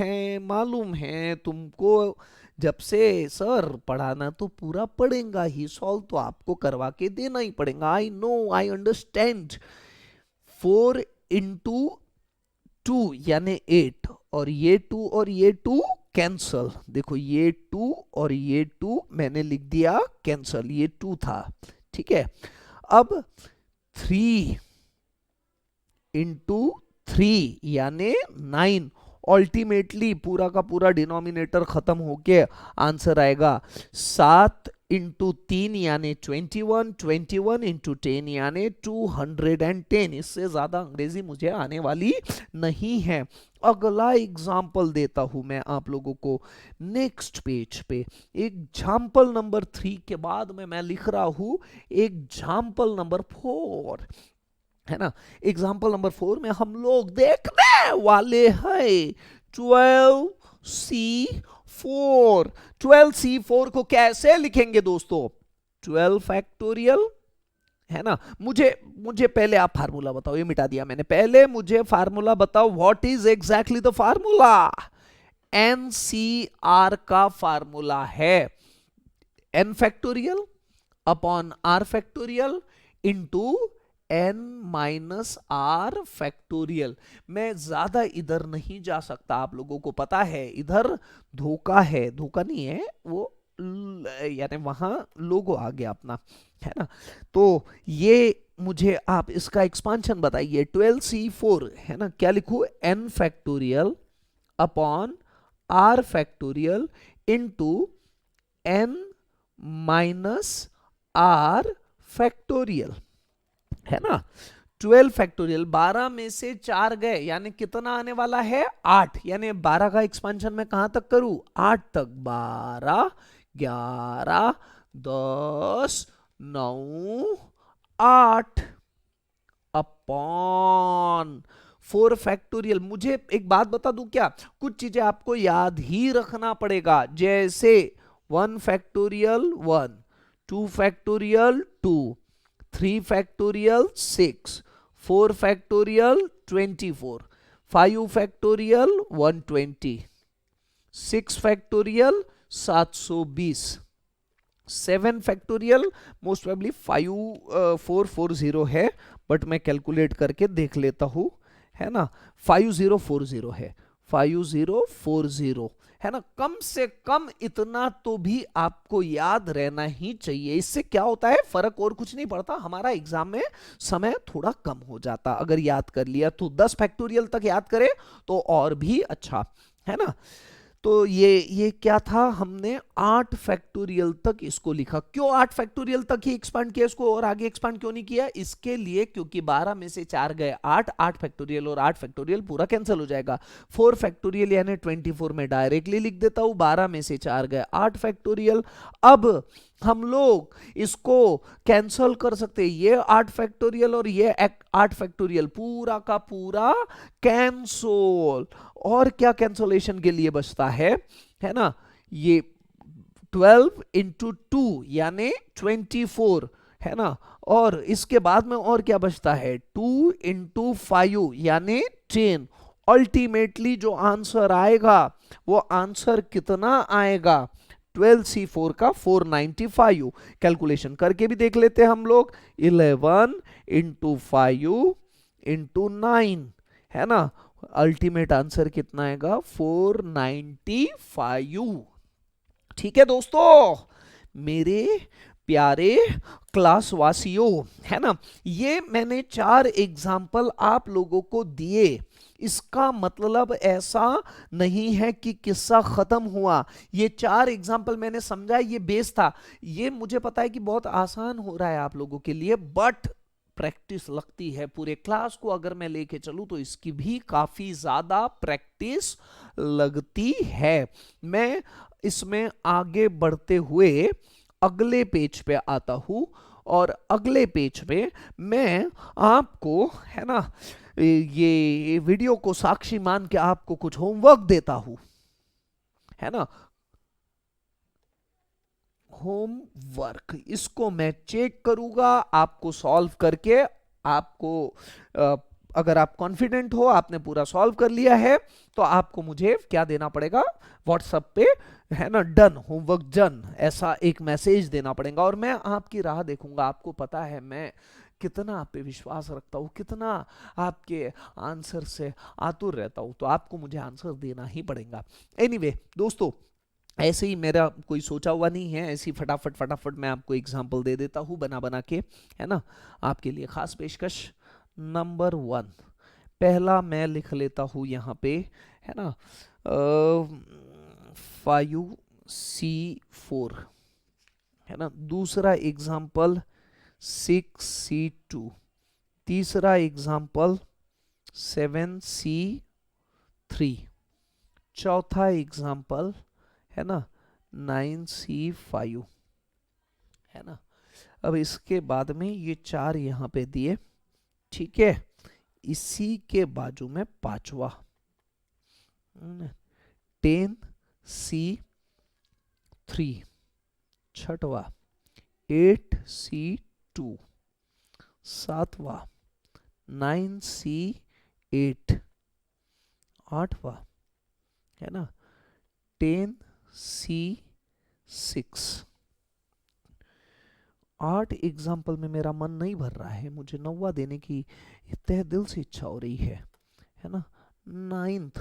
है तुमको, जब से सर पढ़ाना तो पूरा पड़ेगा ही, सॉल्व तो आपको करवा के देना ही पड़ेगा। आई नो, आई अंडरस्टैंड। 4 इंटू 2 यानी 8 और ये 2 और ये 2 कैंसल। देखो ये 2 और ये 2 मैंने लिख दिया कैंसल, ये 2 था। ठीक है, अब 3 इंटू 3 यानी 9। अल्टीमेटली पूरा का पूरा डिनोमिनेटर खत्म होके आंसर आएगा 7 इंटू 3 यानी 21, 21 इंटू 10 यानी 210। इससे ज्यादा अंग्रेजी मुझे आने वाली नहीं है। अगला एग्जाम्पल देता हूं मैं आप लोगों को नेक्स्ट पेज पे। एग्जाम्पल नंबर 3 के बाद में मैं लिख रहा हूं एग्जाम्पल नंबर 4, है ना। एग्जाम्पल नंबर 4 में हम लोग देखने वाले हैं 12C4। 12C4 को कैसे लिखेंगे दोस्तों? 12 फैक्टोरियल, है ना। मुझे पहले आप फार्मूला बताओ, ये मिटा दिया मैंने। पहले मुझे फार्मूला बताओ, what is exactly the formula? NCR का फार्मूला है n factorial upon r factorial into n minus R factorial. मैं ज्यादा इधर नहीं जा सकता, आप लोगों को पता है इधर धोखा है, धोखा नहीं है वो, यानी वहां लोगो आ गया अपना, है ना। तो ये मुझे आप इसका एक्सपांशन बताइए। 12C4 है ना, क्या लिखूं? n factorial upon r factorial into n minus R factorial, है ना। 12 फैक्टोरियल, 12 में से 4 गए यानी कितना आने वाला है? 8। यानी 12 का एक्सपेंशन मैं कहां तक करूं? 8 तक। 12 11 10 9 8 अपॉन 4 फैक्टोरियल। मुझे एक बात बता दूं क्या? कुछ चीजें आपको याद ही रखना पड़ेगा, जैसे 1 factorial 1, 2 factorial 2, 3 factorial 6, 4 factorial 24, 5 factorial 120, 6 factorial 720, 7 factorial most probably 5440 है, बट मैं कैलकुलेट करके देख लेता हूं, है ना। 5040 है, 5040, है ना। कम से कम इतना तो भी आपको याद रहना ही चाहिए। इससे क्या होता है? फर्क और कुछ नहीं पड़ता, हमारा एग्जाम में समय थोड़ा कम हो जाता अगर याद कर लिया तो। 10 फैक्टोरियल तक याद करे तो और भी अच्छा, है ना। तो ये क्या था, हमने 8 फैक्टोरियल तक इसको लिखा। क्यों 8 फैक्टोरियल तक ही एक्सपांड किया इसको, और आगे एक्सपांड क्यों नहीं किया? इसके लिए क्योंकि 12 में से 4 गए 8, 8 फैक्टोरियल और 8 फैक्टोरियल पूरा कैंसिल हो जाएगा। 4 फैक्टोरियल यानी 24 में डायरेक्टली लिख देता हूं, 12 में से 4 गए 8 फैक्टोरियल। अब हम लोग इसको कैंसल कर सकते हैं, ये 8 फैक्टोरियल और ये 8 फैक्टोरियल पूरा का पूरा कैंसल। और क्या कैंसलेशन के लिए बचता है ना, ये 12 इंटू 2 यानी 24 है ना, और इसके बाद में और क्या बचता है, 2 इंटू 5 यानी 10। अल्टीमेटली जो आंसर आएगा वो आंसर कितना आएगा, 12C4 का 495। कैलकुलेशन करके भी देख लेते हैं हम लोग, 11 इंटू 5 इंटू 9 है ना, अल्टीमेट आंसर कितना आएगा, 495। ठीक है दोस्तों, मेरे प्यारे क्लास वासियों, है ना, ये मैंने 4 एग्जाम्पल आप लोगों को दिए। इसका मतलब ऐसा नहीं है कि किस्सा खत्म हुआ। ये 4 एग्जाम्पल मैंने समझा, ये बेस था। ये मुझे पता है कि बहुत आसान हो रहा है आप लोगों के लिए, बट प्रैक्टिस लगती है। पूरे क्लास को अगर मैं लेके चलूं तो इसकी भी काफी ज्यादा प्रैक्टिस लगती है। मैं इसमें आगे बढ़ते हुए अगले पेज पे आता हूं, और अगले पेज पे मैं आपको, है ना, ये वीडियो को साक्षी मान के आपको कुछ होमवर्क देता हूं, है ना। होमवर्क इसको मैं चेक करूंगा आपको सॉल्व करके। आपको अगर आप कॉन्फिडेंट हो आपने पूरा सॉल्व कर लिया है, तो आपको मुझे क्या देना पड़ेगा, व्हाट्सएप पे, है ना, डन, होमवर्क डन, ऐसा एक मैसेज देना पड़ेगा। और मैं आपकी राह देखूंगा। आपको पता है मैं कितना आप पे विश्वास रखता हूं, कितना आपके आंसर से आतुर रहता हूं, तो आपको मुझे आंसर देना ही पड़ेगा। एनीवे दोस्तों, ऐसे ही मेरा कोई सोचा हुआ नहीं है, ऐसी फटाफट फटाफट मैं आपको एग्जाम्पल दे देता हूँ बना बना के, है ना। आपके लिए खास पेशकश नंबर 1, पहला मैं लिख लेता हूँ यहाँ पे, है ना, 5C4, है ना। दूसरा एग्जाम्पल 6C2, तीसरा एग्जाम्पल 7C3, चौथा एग्जाम्पल, है ना, 9C5, है ना। अब इसके बाद में ये 4 यहां पे दिए, ठीक है। इसी के बाजू में पांचवा 10C3, छठवा 8C2, सातवा 9C8, आठवा, है ना, 10C6। 8 एग्जाम्पल में मेरा मन नहीं भर रहा है, मुझे 9वां देने की तहे दिल से इच्छा हो रही है ना। 9th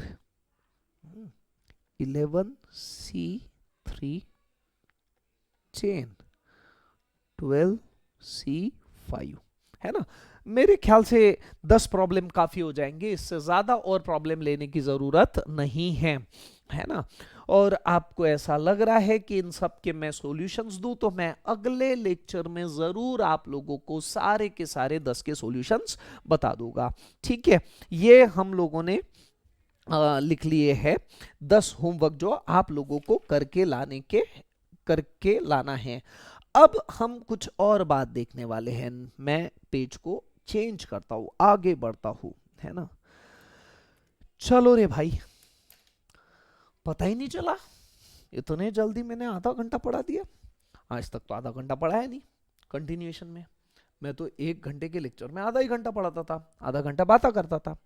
11C3, 10 12C5, है ना। मेरे ख्याल से 10 प्रॉब्लम काफी हो जाएंगे, इससे ज्यादा और प्रॉब्लम लेने की जरूरत नहीं है ना। और आपको ऐसा लग रहा है कि इन सब के मैं सॉल्यूशंस दूं, तो मैं अगले लेक्चर में जरूर आप लोगों को सारे के सारे 10 के सॉल्यूशंस बता दूंगा, ठीक है। ये हम लोगों ने लिख लिए हैं 10 होमवर्क जो आप लोगों को करके लाना है। अब हम कुछ और बात देखने वाले हैं। मैं पेज को चेंज करता हूं, आगे बढ़ता हूं, है ना। चलो रे भाई, पता ही नहीं चला, इतने जल्दी मैंने आधा घंटा पढ़ा दिया। आज तक तो आधा घंटा पढ़ा है नहीं कंटिन्यूएशन में। मैं तो 1 घंटे के लेक्चर में आधा ही घंटा पढ़ाता था, आधा घंटा बाता करता था।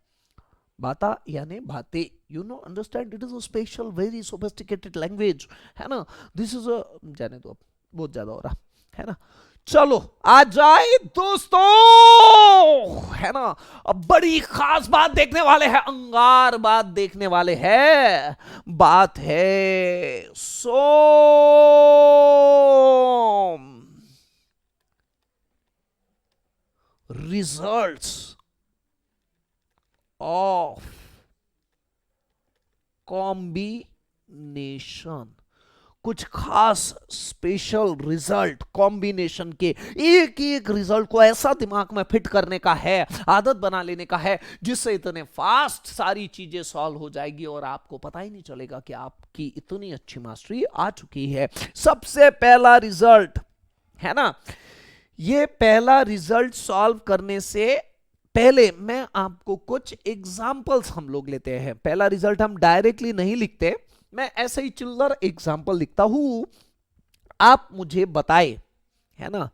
बाता यानी बातें, you know, understand, it is a special very sophisticated language, है ना। दिस इज अ, जाने दो, अब बहुत ज्यादा हो रहा है ना। चलो आ जाए दोस्तों, है ना। अब बड़ी खास बात देखने वाले हैं, अंगार बात देखने वाले हैं। बात है सोम, रिजल्ट्स ऑफ कॉम्बिनेशन, कॉम्बिनेशन, कुछ खास स्पेशल रिजल्ट कॉम्बिनेशन के, एक एक रिजल्ट को ऐसा दिमाग में फिट करने का है, आदत बना लेने का है, जिससे इतने फास्ट सारी चीजें सॉल्व हो जाएगी और आपको पता ही नहीं चलेगा कि आपकी इतनी अच्छी मास्टरी आ चुकी है। सबसे पहला रिजल्ट है ना, ये पहला रिजल्ट सॉल्व करने से पहले मैं आपको कुछ एग्जाम्पल्स हम लोग लेते हैं। पहला रिजल्ट हम डायरेक्टली नहीं लिखते, मैं ऐसे ही चिल्लर एग्जाम्पल लिखता हूं, आप मुझे बताए, है ना,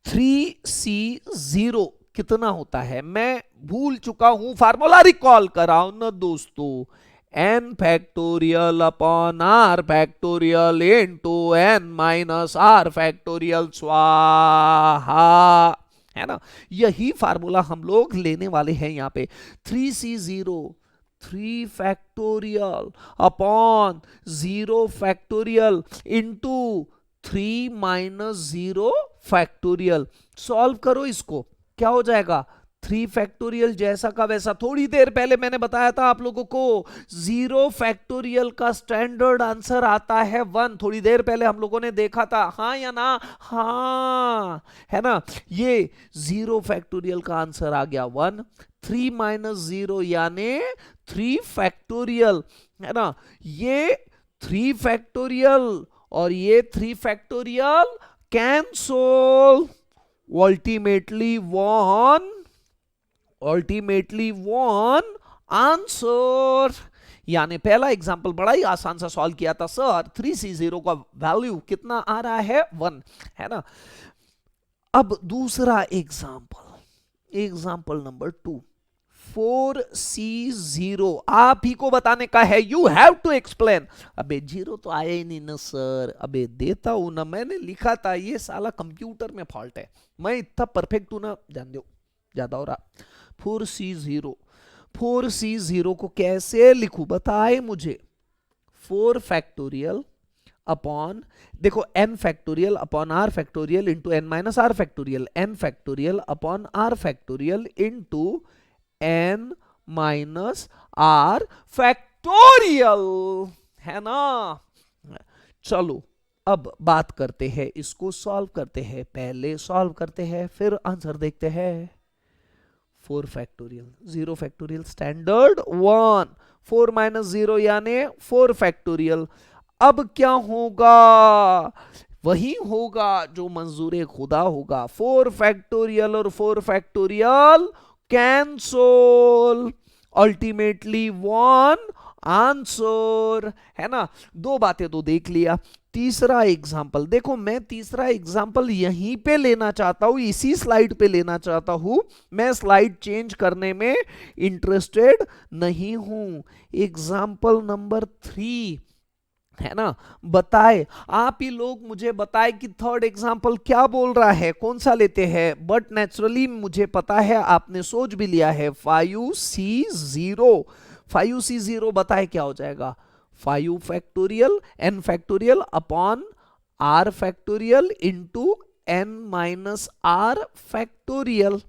3C0 कितना होता है। मैं भूल चुका हूं, फार्मूला रिकॉल कराओ ना दोस्तों, n factorial upon r factorial into n minus r factorial स्वाहा, है ना। यही फार्मूला हम लोग लेने वाले हैं यहां पे। 3C0 3 factorial upon 0 factorial into 3 minus 0 factorial. Solve करो इसको, क्या हो जाएगा, 3 फैक्टोरियल जैसा का वैसा। थोड़ी देर पहले मैंने बताया था आप लोगों को 0 फैक्टोरियल का स्टैंडर्ड आंसर आता है 1। थोड़ी देर पहले हम लोगों ने देखा था, हाँ या ना, हाँ, है ना। ये 0 फैक्टोरियल का आंसर आ गया 1, 3 माइनस 0 यानी 3 फैक्टोरियल, है ना। ये 3 फैक्टोरियल और ये 3 factorial cancel, ultimately one answer. यानी पहला एग्जांपल बड़ा ही आसान सा सॉल्व किया था सर, 3C0 का वैल्यू कितना आ रहा है 1, है ना। अब दूसरा एग्जांपल नंबर 2, 4C0 आप ही को बताने का है, यू हैव टू एक्सप्लेन। अबे जीरो तो आया ही नहीं ना सर, अबे देता हूं ना, मैंने लिखा था, ये साला कंप्यूटर में फॉल्ट है, मैं इतना परफेक्ट हूं ना, जान दो ज्यादा हो रहा। 4C0 को कैसे लिखूं बताए मुझे। 4 फैक्टोरियल अपॉन, देखो n factorial upon r factorial into n minus r factorial, n factorial upon r factorial into n minus r factorial, है ना। चलो अब बात करते हैं, इसको सॉल्व करते हैं, पहले सॉल्व करते हैं फिर आंसर देखते हैं। 4 फैक्टोरियल, 0 फैक्टोरियल स्टैंडर्ड 1, 4 माइनस 0 यानी 4 फैक्टोरियल। अब क्या होगा, वही होगा जो मंजूर खुदा होगा, 4 फैक्टोरियल और 4 फैक्टोरियल कैंसल, अल्टीमेटली 1 आंसर, है ना। दो बातें तो देख लिया। तीसरा एग्जाम्पल देखो, मैं तीसरा एग्जाम्पल यहीं पे लेना चाहता हूं, इसी स्लाइड पे लेना चाहता हूं, मैं स्लाइड चेंज करने में इंटरेस्टेड नहीं हूं। एग्जाम्पल नंबर 3, है ना। बताए आप ही लोग, मुझे बताए कि थर्ड एग्जाम्पल क्या बोल रहा है, कौन सा लेते हैं। बट नेचुरली मुझे पता है आपने सोच भी लिया है, 5C0 बताए क्या हो जाएगा, 5 factorial n factorial upon r factorial into n minus r factorial,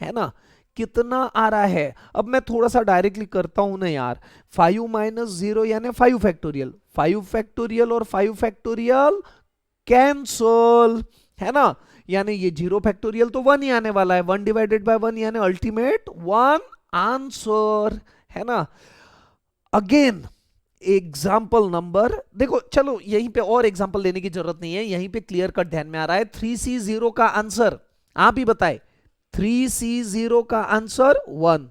है ना। कितना आ रहा है, अब मैं थोड़ा सा डायरेक्टली करता हूं ना यार, 5 माइनस 0 यानी 5 फैक्टोरियल, 5 फैक्टोरियल और 5 फैक्टोरियल कैंसल, है ना। यानी ये 0 फैक्टोरियल तो 1 ही आने वाला है, 1 डिवाइडेड बाय 1 यानी अल्टीमेट 1 आंसर, है ना। अगेन एग्जाम्पल नंबर, देखो चलो यहीं पे और एग्जाम्पल लेने की जरूरत नहीं है, यहीं पे क्लियर कट ध्यान में आ रहा है। 3C0 का आंसर आप ही बताए, 3C0 का आंसर 1,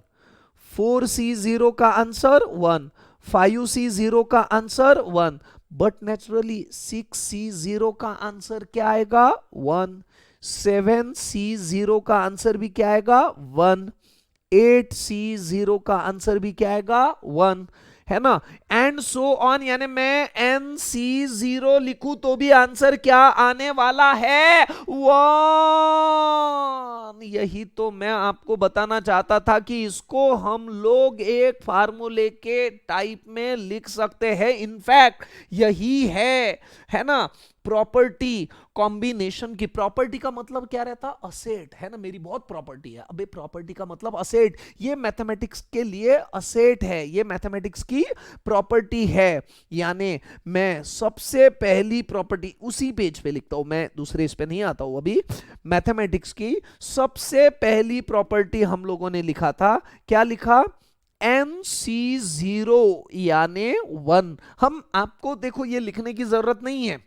4C0 का आंसर 1, 5C0 का आंसर 1, बट नेचुरली 6C0 का आंसर क्या आएगा 1, 7C0 का आंसर भी क्या आएगा 1, 8C0 का आंसर भी क्या आएगा 1, है ना। एंड सो ऑन, यानी मैं NC0 लिखूं तो भी आंसर क्या आने वाला है 1। यही तो मैं आपको बताना चाहता था कि इसको हम लोग एक फार्मूले के टाइप में लिख सकते हैं, इनफैक्ट यही है ना। प्रॉपर्टी कॉम्बिनेशन की। प्रॉपर्टी का मतलब क्या रहता? असेट, है ना। मेरी बहुत प्रॉपर्टी है, अबे प्रॉपर्टी का मतलब असेट। ये मैथमेटिक्स के लिए असेट है, ये मैथमेटिक्स की प्रॉपर्टी है। यानी मैं सबसे पहली प्रॉपर्टी उसी पेज पे लिखता हूं, मैं दूसरे इस पे नहीं आता हूं अभी। मैथमेटिक्स की सबसे पहली प्रॉपर्टी हम लोगों ने लिखा था, क्या लिखा? NC0 यानी 1। हम आपको देखो ये लिखने की जरूरत नहीं है,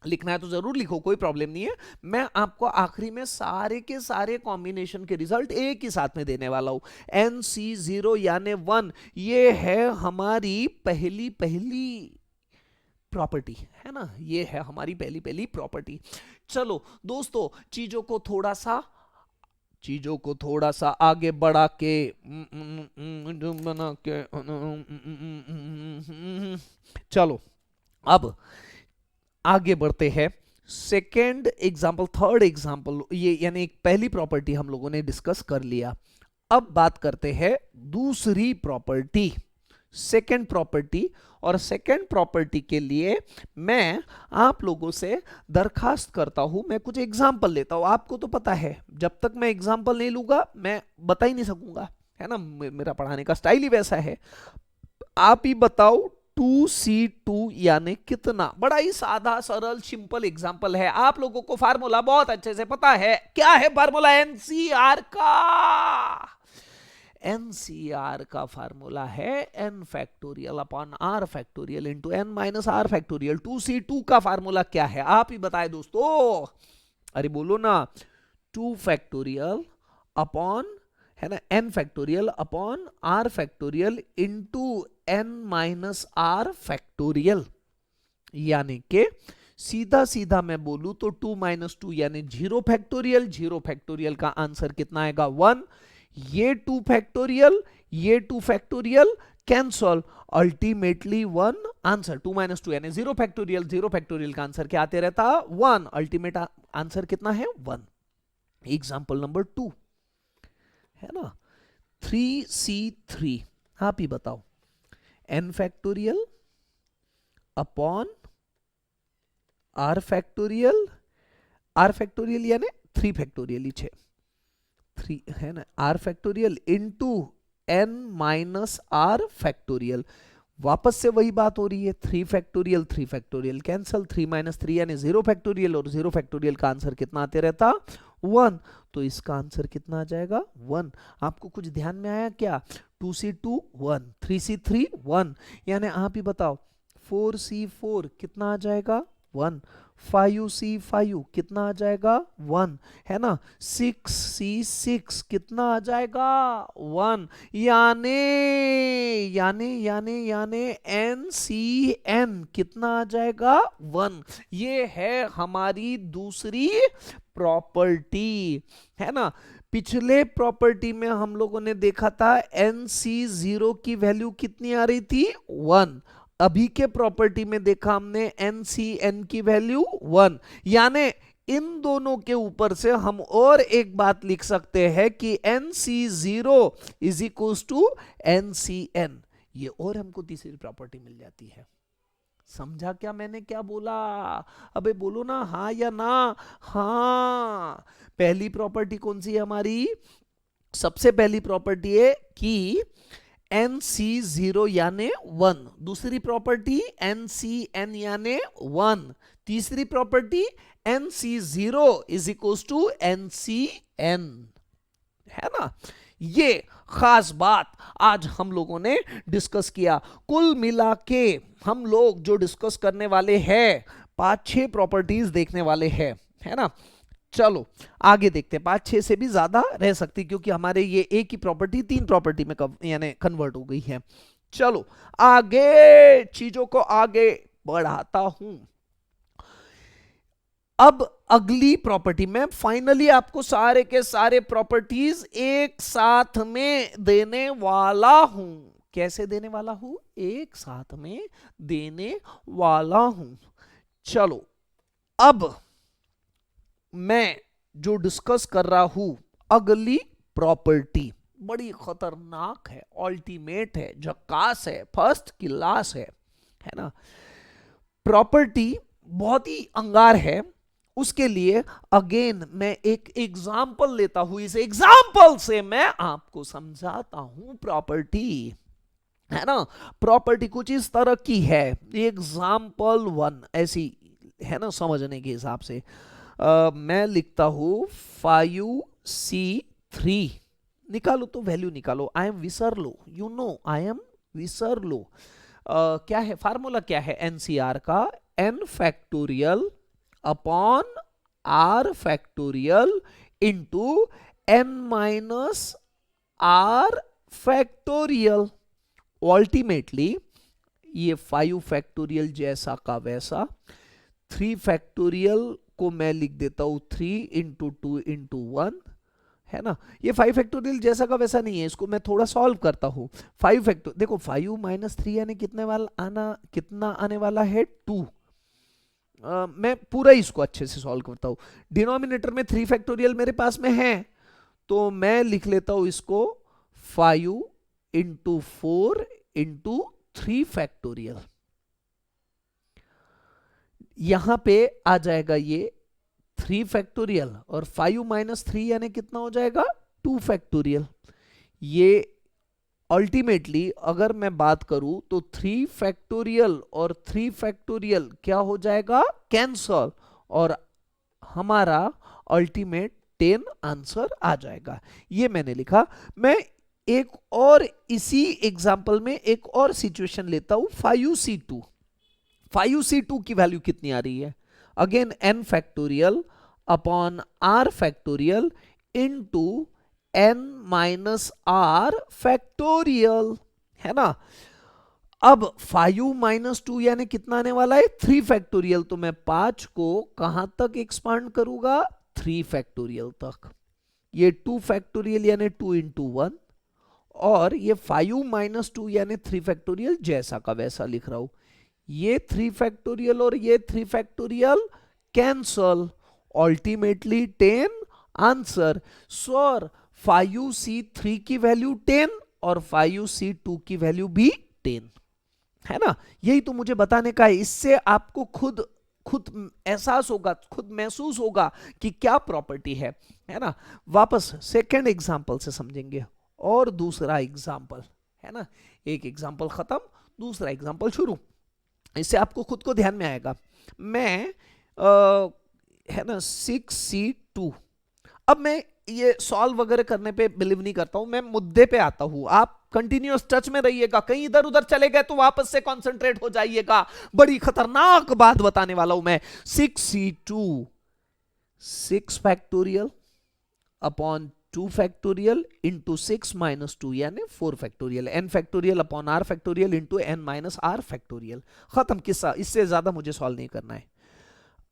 लिखना है तो जरूर लिखो, कोई प्रॉब्लम नहीं है। मैं आपको आखिरी में सारे के सारे कॉम्बिनेशन के रिजल्ट एक ही साथ में देने वाला हूं। NC0 यानी 1, ये है हमारी पहली पहली प्रॉपर्टी, है ना। ये है हमारी पहली पहली प्रॉपर्टी। चलो दोस्तों, चीजों को थोड़ा सा आगे बढ़ा के बना के चलो अब आगे बढ़ते हैं। सेकेंड एग्जाम्पल, थर्ड एग्जाम्पल, ये यानी एक पहली प्रॉपर्टी हम लोगों ने डिस्कस कर लिया। अब बात करते हैं दूसरी प्रॉपर्टी, सेकेंड प्रॉपर्टी। और सेकेंड प्रॉपर्टी के लिए मैं आप लोगों से दरखास्त करता हूं, मैं कुछ एग्जाम्पल लेता हूं। आपको तो पता है जब तक मैं एग्जाम्पल नहीं लूंगा मैं बता ही नहीं सकूंगा, है ना। मेरा पढ़ाने का स्टाइल ही वैसा है। आप ही बताओ 2C2 यानी कितना? बड़ा ही साधा सरल सिंपल एग्जांपल है। आप लोगों को फार्मूला बहुत अच्छे से पता है। क्या है फार्मूला एनसीआर का? एनसीआर का फार्मूला है n factorial upon r factorial into n minus r factorial. 2C2 का फार्मूला क्या है आप ही बताए दोस्तों। अरे बोलो ना, 2 फैक्टोरियल अपॉन, है ना, n factorial upon r factorial into n minus r factorial. यानी कि सीधा सीधा मैं बोलूं तो 2 माइनस 2 यानी 0 फैक्टोरियल। 0 फैक्टोरियल का आंसर कितना आएगा? 1। ये 2 फैक्टोरियल, ये 2 factorial cancel, ultimately 1 answer. 2 minus 2 यानी 0 फैक्टोरियल, 0 फैक्टोरियल का आंसर क्या आते रहता? 1। अल्टीमेट आंसर कितना है? 1। एग्जाम्पल नंबर 2, है ना, 3C3। आप ही बताओ, n factorial upon r factorial, r factorial यानी 3 फैक्टोरियल ही 3, है ना, r factorial into n minus r factorial. वापस से वही बात हो रही है, 3 फैक्टोरियल 3 फैक्टोरियल कैंसल, 3 माइनस 3 यानी 0 फैक्टोरियल, और 0 फैक्टोरियल का आंसर कितना आते रहता? 1। तो इसका आंसर कितना आ जाएगा? 1। आपको कुछ ध्यान में आया क्या? 2C2 1, 3C3 1, यानी आप ही बताओ 4C4 कितना आ जाएगा? 1। 5C5 कितना आ जाएगा? 1, है ना। 6C6 कितना आ जाएगा? 1। यानी NCN कितना आ जाएगा? 1। ये है हमारी दूसरी प्रॉपर्टी, है ना। पिछले प्रॉपर्टी में हम लोगों ने देखा था NC0 की वैल्यू कितनी आ रही थी? 1। अभी के प्रॉपर्टी में देखा हमने NCN की वैल्यू 1। यानी इन दोनों के ऊपर से हम और एक बात लिख सकते हैं कि NC0 is equal to NCN। ये और हमको तीसरी प्रॉपर्टी मिल जाती है। समझा क्या मैंने क्या बोला? अबे बोलो ना हाँ या ना। हाँ, पहली प्रॉपर्टी कौन सी है हमारी? सबसे पहली प्रॉपर्टी है कि NC0 यानी 1। दूसरी प्रॉपर्टी NCN यानी 1। तीसरी property NC0 is equal to NCN, है ना। ये खास बात आज हम लोगों ने डिस्कस किया। कुल मिला के हम लोग जो डिस्कस करने वाले हैं 5-6 प्रॉपर्टीज देखने वाले हैं, है ना। चलो आगे देखते हैं। 5-6 से भी ज्यादा रह सकती क्योंकि हमारे ये एक ही प्रॉपर्टी 3 प्रॉपर्टी में यानी कन्वर्ट हो गई है। चलो आगे चीजों को आगे बढ़ाता हूं। अब अगली प्रॉपर्टी में फाइनली आपको सारे के सारे प्रॉपर्टीज एक साथ में देने वाला हूं। कैसे देने वाला हूं? एक साथ में देने वाला हूं। चलो अब मैं जो डिस्कस कर रहा हूं अगली प्रॉपर्टी बड़ी खतरनाक है, अल्टीमेट है, झकास है, फर्स्ट क्लास है ना। प्रॉपर्टी बहुत ही अंगार है, उसके लिए अगेन मैं एक एग्जाम्पल लेता हूं, इस एग्जाम्पल से मैं आपको समझाता हूं प्रॉपर्टी, है ना। प्रॉपर्टी कुछ इस तरह की है, एग्जाम्पल वन ऐसी है ना, समझने के हिसाब से मैं लिखता हूं 5C3, निकालो तो वैल्यू निकालो, I am wiser low, you know I am wiser low. क्या है फार्मूला, क्या है एनसीआर का, N factorial upon R factorial into N minus R factorial. Ultimately ये 5 फैक्टोरियल जैसा का वैसा, 3 फैक्टोरियल को मैं लिख देता हूं 3 इंटू 2 इंटू 1, है ना। ये 5 फैक्टोरियल जैसा का वैसा नहीं है, इसको मैं थोड़ा सॉल्व करता हूं। 5 फैक्टोरियल देखो, 5 माइनस 3 यानी कितना आने वाला है 2। मैं पूरा इसको अच्छे से सॉल्व करता हूं। डिनोमिनेटर में 3 फैक्टोरियल मेरे पास में है, तो मैं लिख लेता हूं इसको 5 इंटू 4 इंटू 3 फैक्टोरियल। यहां पे आ जाएगा ये 3 फैक्टोरियल, और 5 माइनस 3 यानी कितना हो जाएगा 2 फैक्टोरियल। ये अल्टीमेटली अगर मैं बात करूं तो 3 फैक्टोरियल और 3 फैक्टोरियल क्या हो जाएगा, कैंसल, और हमारा अल्टीमेट 10 आंसर आ जाएगा। ये मैंने लिखा। मैं एक और इसी एग्जांपल में एक और सिचुएशन लेता हूं, 5C2। 5C2 की वैल्यू कितनी आ रही है, again n factorial upon r factorial into n minus r factorial, है ना। अब 5 माइनस 2 यानी कितना आने वाला है 3 फैक्टोरियल, तो मैं 5 को कहां तक एक्सपांड करूंगा 3 फैक्टोरियल तक। ये 2 फैक्टोरियल यानी 2 इंटू 1, और ये 5 माइनस 2 यानी 3 फैक्टोरियल जैसा का वैसा लिख रहा हूं। ये 3 फैक्टोरियल और ये 3 factorial cancel, ultimately 10 answer. Sir 5C3 की वैल्यू 10 और 5C2 की वैल्यू भी 10, है ना। यही तो मुझे बताने का है, इससे आपको खुद खुद एहसास होगा, खुद महसूस होगा कि क्या प्रॉपर्टी है ना। वापस सेकंड एग्जांपल से समझेंगे, और दूसरा एग्जांपल, है ना। एक एग्जांपल खत्म, दूसरा एग्जांपल शुरू, इससे आपको खुद को ध्यान में आएगा। मैं है ना 6C2। अब मैं ये सॉल्व वगैरह करने पे बिलीव नहीं करता हूं, मैं मुद्दे पे आता हूं। आप कंटिन्यूअस टच में रहिएगा, कहीं इधर उधर चले गए तो वापस से कंसंट्रेट हो जाइएगा, बड़ी खतरनाक बात बताने वाला हूं मैं। 6C2 6 factorial upon 2 factorial into 6 minus 2 यानी 4 factorial, n factorial upon r factorial into n minus r factorial. खत्म किस्सा, इससे ज्यादा मुझे सॉल्व नहीं करना है।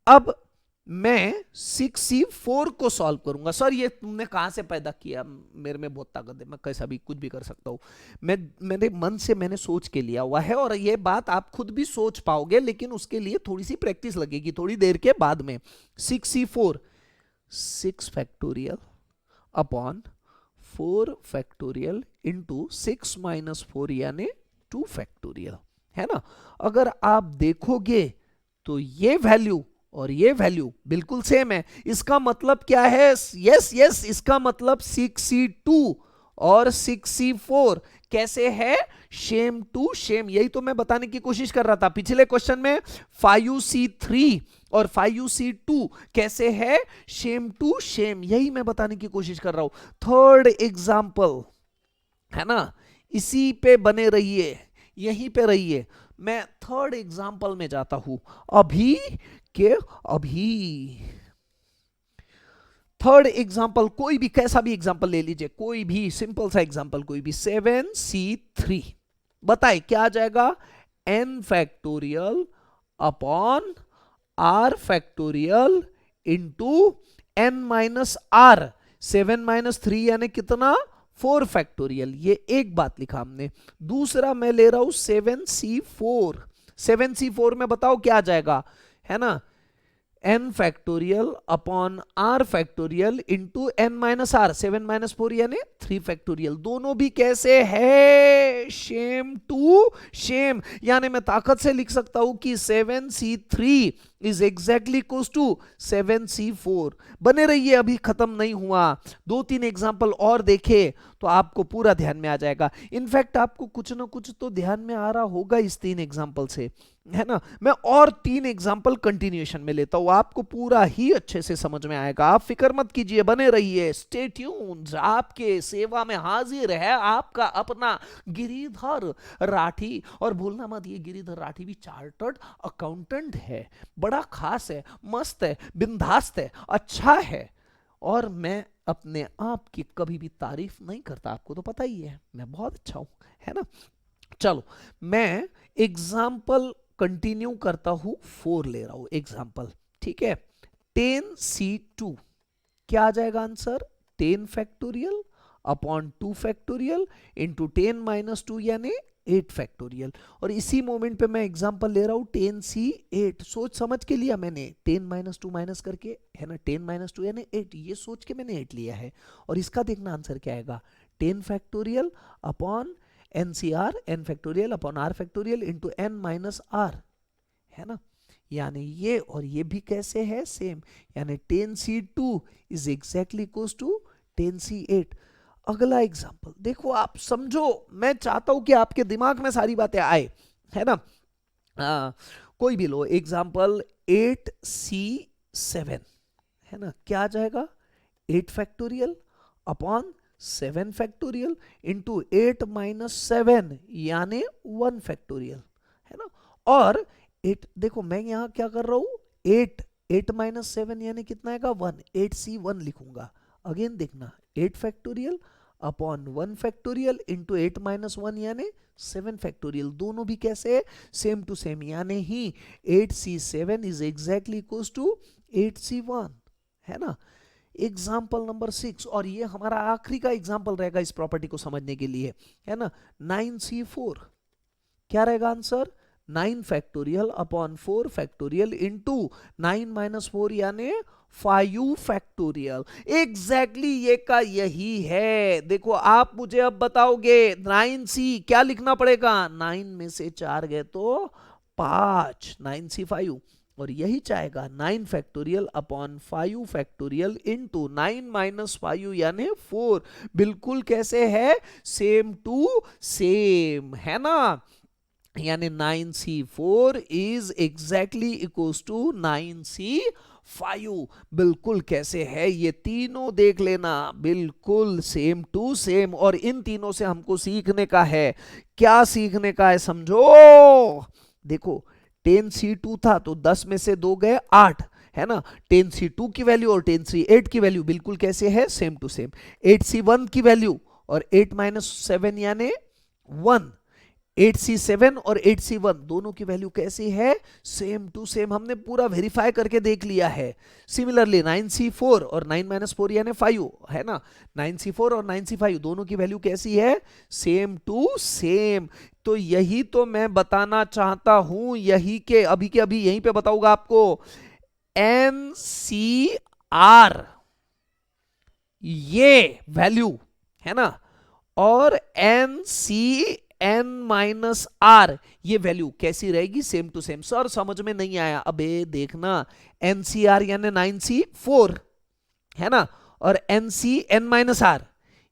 अब मैं 6C4 को सॉल्व करूंगा। सर ये तुमने कहां से पैदा किया, मेरे में बहुत ताकत है, मैं कैसा भी कुछ भी कर सकता हूं। मेरे मन से मैंने सोच के लिया हुआ है, और ये बात आप खुद भी सोच पाओगे, लेकिन उसके लिए थोड़ी सी प्रैक्टिस लगेगी थोड़ी देर के बाद में। 6C4 6 factorial upon 4 factorial into 6 minus 4 यानी 2 फैक्टोरियल, है ना। अगर आप देखोगे तो ये वैल्यू और ये वैल्यू बिल्कुल सेम है। इसका मतलब क्या है, यस इसका मतलब 6C2 और 6C4 कैसे है, शेम टू शेम। यही तो मैं बताने की कोशिश कर रहा था पिछले क्वेश्चन में। 5C3 और 5C2 कैसे है, शेम टू शेम, यही मैं बताने की कोशिश कर रहा हूं। थर्ड एग्जांपल, है ना, इसी पे बने रहिए, यहीं पे रहिए। मैं थर्ड एग्जांपल में जाता हूं अभी थर्ड एग्जांपल, कोई भी कैसा भी एग्जांपल ले लीजिए, कोई भी सिंपल सा एग्जांपल, कोई भी। 7C3 बताए क्या आ जाएगा, n factorial upon r factorial into n minus r। 7 minus 3 यानी कितना 4 फैक्टोरियल। ये एक बात लिखा हमने। दूसरा मैं ले रहा हूं 7C4। 7C4 में बताओ क्या आ जाएगा, है ना, n factorial upon r factorial into n minus r। 7 minus 4 यानी 3 फैक्टोरियल। दोनों भी कैसे है, शेम टू शेम, यानी मैं ताकत से लिख सकता हूं कि 7C3 is exactly equals to 7c4। बने रहिए, अभी खत्म नहीं हुआ, 2-3 एग्जाम्पल और देखे तो आपको पूरा ध्यान में आ जाएगा। इनफैक्ट आपको कुछ ना कुछ तो ध्यान में आ रहा होगा इस 3 एग्जाम्पल से, है ना। मैं और 3 एग्जाम्पल कंटिन्यूएशन में लेता हूं, आपको पूरा ही अच्छे से समझ में आएगा। आप फिक्र मत कीजिए, बने रहिए, स्टे ट्यून्ड। आपके सेवा में हाजिर है आपका अपना गिरिधर राठी। और भूलना मत, ये गिरिधर राठी भी चार्टर्ड अकाउंटेंट है, बड़ा खास है, मस्त है, बिंदास्त है, अच्छा है। और मैं अपने आप की कभी भी तारीफ नहीं करता, आपको तो पता ही है मैं बहुत अच्छा हूं, है ना। चलो मैं एग्जाम्पल कंटिन्यू करता हूं, 4 ले रहा हूं एग्जाम्पल, ठीक है। 10c2 क्या आ जाएगा answer? 10 factorial upon 2 factorial into 10 - 2 यानी 8 फैक्टोरियल। और इसी मोमेंट पे मैं एग्जांपल ले रहा हूं 10c8। सोच समझ के लिया मैंने, 10 - 2 माइनस करके, है ना, 10 - 2 यानी 8, ये सोच के मैंने 8 लिया है। और इसका देखना आंसर क्या आएगा, 10 factorial upon NCR, n factorial upon r factorial into n minus r, है ना। यानी ये और ये भी कैसे है, सेम, यानी 10c2 is exactly equals to 10c8। अगला एग्जांपल देखो, आप समझो, मैं चाहता हूं कि आपके दिमाग में सारी बातें आए, है ना। कोई भी लो एग्जांपल 8c7, है ना। क्या आ जाएगा, 8 factorial upon 7 factorial into 8 minus 7 यानी 1 फैक्टोरियल, है ना। और 8 देखो मैं यहां क्या कर रहा हूं, 8 माइनस 7 यानी कितना आएगा, 1, 8c1 लिखूंगा। अगेन देखना, 8 factorial upon 1 factorial into 8 minus 1 यानी 7 फैक्टोरियल, दोनों भी कैसे, सेम टू सेम, यानी ही 8c7 is exactly equals to 8c1, है ना। एग्जाम्पल नंबर 6, और ये हमारा आखिरी का एग्जाम्पल रहेगा इस प्रॉपर्टी को समझने के लिए, है ना। 9c4 क्या रहेगा answer, 9 factorial upon 4 factorial into 9 minus 4 यानी 5 फैक्टोरियल। एग्जैक्टली ये का यही है। देखो आप मुझे अब बताओगे 9c क्या लिखना पड़ेगा, 9 में से 4 गए तो 5, 9c 5, और यही चाहेगा 9 factorial upon 5 factorial into 9 minus 5 यानी 4। बिल्कुल कैसे है, सेम टू सेम, है ना। यानी 9c4 is exactly equals to 9c5। बिल्कुल कैसे है, ये तीनों देख लेना, बिल्कुल सेम टू सेम। और इन तीनों से हमको सीखने का है, क्या सीखने का है समझो। देखो 10c2 था तो 10 में से 2 गए 8, है ना। 10c2 की वैल्यू और 10c8 की वैल्यू बिल्कुल कैसे है, सेम टू सेम। 8c1 की वैल्यू और 8 माइनस 7 यानी 1, 8c7 और 8c1 दोनों की वैल्यू कैसी है, सेम टू सेम। हमने पूरा वेरीफाई करके देख लिया है। सिमिलरली 9c4 और 9 माइनस 4 यानी 5, है ना। 9c4 और 9c5 दोनों की वैल्यू कैसी है, सेम टू सेम। तो यही तो मैं बताना चाहता हूं, यही के अभी यहीं पे बताऊंगा आपको। NCR ये वैल्यू, है ना, और NCN माइनस R ये वैल्यू कैसी रहेगी, सेम टू सेम। सर समझ में नहीं आया, अबे देखना, NCR यानी 9c4, है ना, और NCN माइनस R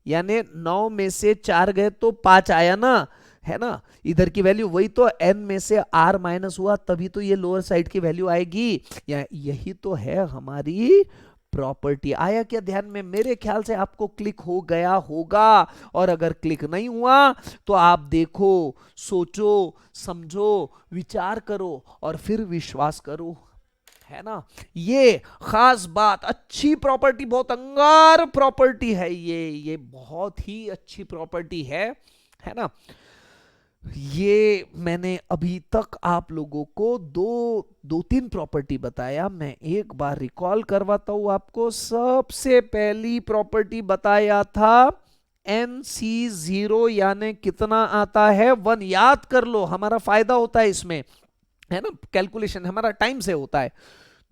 यानी 9 में से 4 गए तो 5 आया ना, है ना। इधर की वैल्यू वही तो, n में से r माइनस हुआ तभी तो ये लोअर साइड की वैल्यू आएगी। यही तो है हमारी प्रॉपर्टी। आया क्या ध्यान में, मेरे ख्याल से आपको क्लिक हो गया होगा। और अगर क्लिक नहीं हुआ तो आप देखो, सोचो, समझो, विचार करो और फिर विश्वास करो, है ना। ये खास बात, अच्छी प्रॉपर्टी, बहुत अंगार प्रॉपर्टी है ये बहुत ही अच्छी प्रॉपर्टी है ना। ये मैंने अभी तक आप लोगों को दो तीन प्रॉपर्टी बताया, मैं एक बार रिकॉल करवाता हूं आपको। सबसे पहली प्रॉपर्टी बताया था NC0 यानी कितना आता है, 1। याद कर लो, हमारा फायदा होता है इसमें, है ना, कैलकुलेशन हमारा टाइम से होता है।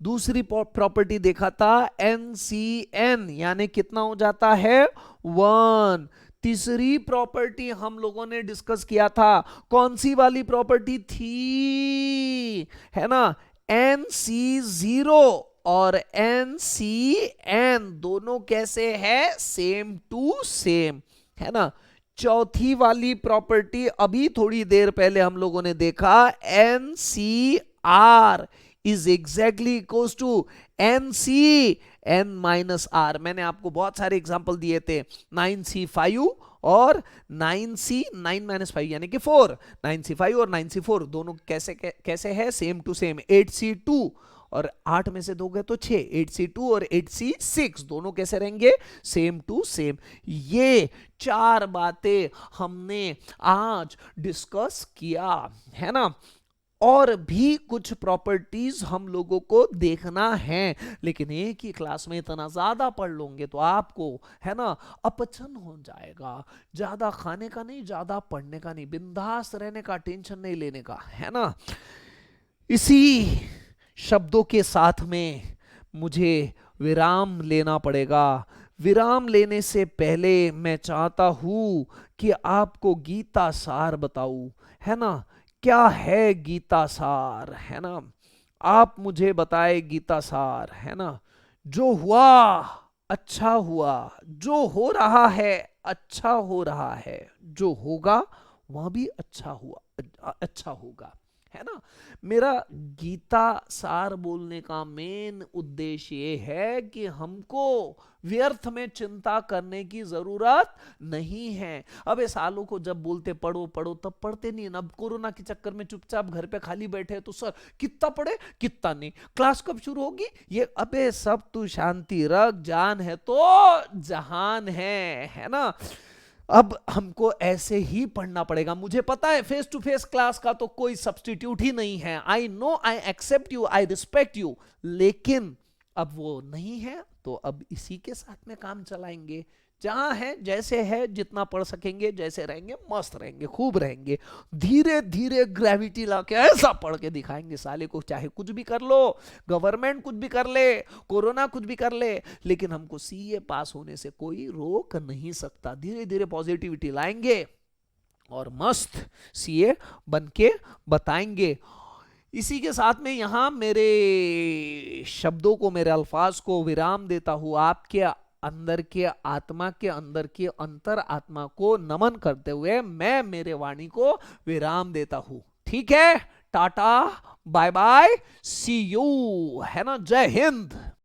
दूसरी प्रॉपर्टी देखा था NCN यानी कितना हो जाता है, 1। तीसरी प्रॉपर्टी हम लोगों ने डिस्कस किया था, कौन सी वाली प्रॉपर्टी थी, है ना, एन सी जीरो और एन सी एन दोनों कैसे है, सेम टू सेम, है ना। चौथी वाली प्रॉपर्टी अभी थोड़ी देर पहले हम लोगों ने देखा, N C R is exactly equal to N C N minus R. मैंने आपको बहुत सारे एग्जांपल दिए थे, 9C5 और 9C9-5 यानी कि 4, 9C5 और 9C4 दोनों कैसे है, सेम टू सेम। 8C2 और 8 में से 2 गए तो 6, 8C2 और 8C6 दोनों कैसे रहेंगे, सेम टू सेम। ये 4 बातें हमने आज डिस्कस किया, है ना। और भी कुछ प्रॉपर्टीज हम लोगों को देखना है, लेकिन एक ही क्लास में इतना ज्यादा पढ़ लोगे तो आपको, है ना, अपचन हो जाएगा। ज्यादा खाने का नहीं, ज्यादा पढ़ने का नहीं, बिंदास रहने का, टेंशन नहीं लेने का, है ना। इसी शब्दों के साथ में मुझे विराम लेना पड़ेगा। विराम लेने से पहले मैं चाहता हूं कि आपको गीता सार बताऊं, है ना। क्या है गीता सार, है ना। आप मुझे बताए गीता सार, है ना। जो हुआ अच्छा हुआ, जो हो रहा है अच्छा हो रहा है, जो होगा वह भी अच्छा हुआ, अच्छा होगा, है ना। मेरा गीता सार बोलने का मेन उद्देश्य ये है कि हमको व्यर्थ में चिंता करने की जरूरत नहीं है। अब ये सालों को जब बोलते पढ़ो पढ़ो तब पढ़ते नहीं। अब कोरोना के चक्कर में चुपचाप घर पे खाली बैठे तो सर कितना पढ़े कितना नहीं, क्लास कब शुरू होगी ये, अबे सब तू शांति रख, जान है तो जहान है ना। अब हमको ऐसे ही पढ़ना पड़ेगा। मुझे पता है फेस टू फेस क्लास का तो कोई सब्स्टिट्यूट ही नहीं है, I know, I accept you, I respect you, लेकिन अब वो नहीं है तो अब इसी के साथ में काम चलाएंगे। जहां है जैसे है, जितना पढ़ सकेंगे, जैसे रहेंगे मस्त रहेंगे, खूब रहेंगे। धीरे धीरे ग्रेविटी लाके ऐसा पढ़ के दिखाएंगे साले को, चाहे कुछ भी कर लो, गवर्नमेंट कुछ भी कर ले, कोरोना कुछ भी कर ले, लेकिन हमको सीए पास होने से कोई रोक नहीं सकता। धीरे धीरे पॉजिटिविटी लाएंगे और मस्त सीए बन के बताएंगे। इसी के साथ में यहां मेरे शब्दों को, मेरे अल्फाज को विराम देता हूं। आपके अंदर के आत्मा के अंदर की अंतर आत्मा को नमन करते हुए मैं मेरे वाणी को विराम देता हूं। ठीक है, tata bye bye see you, है ना। जय हिंद।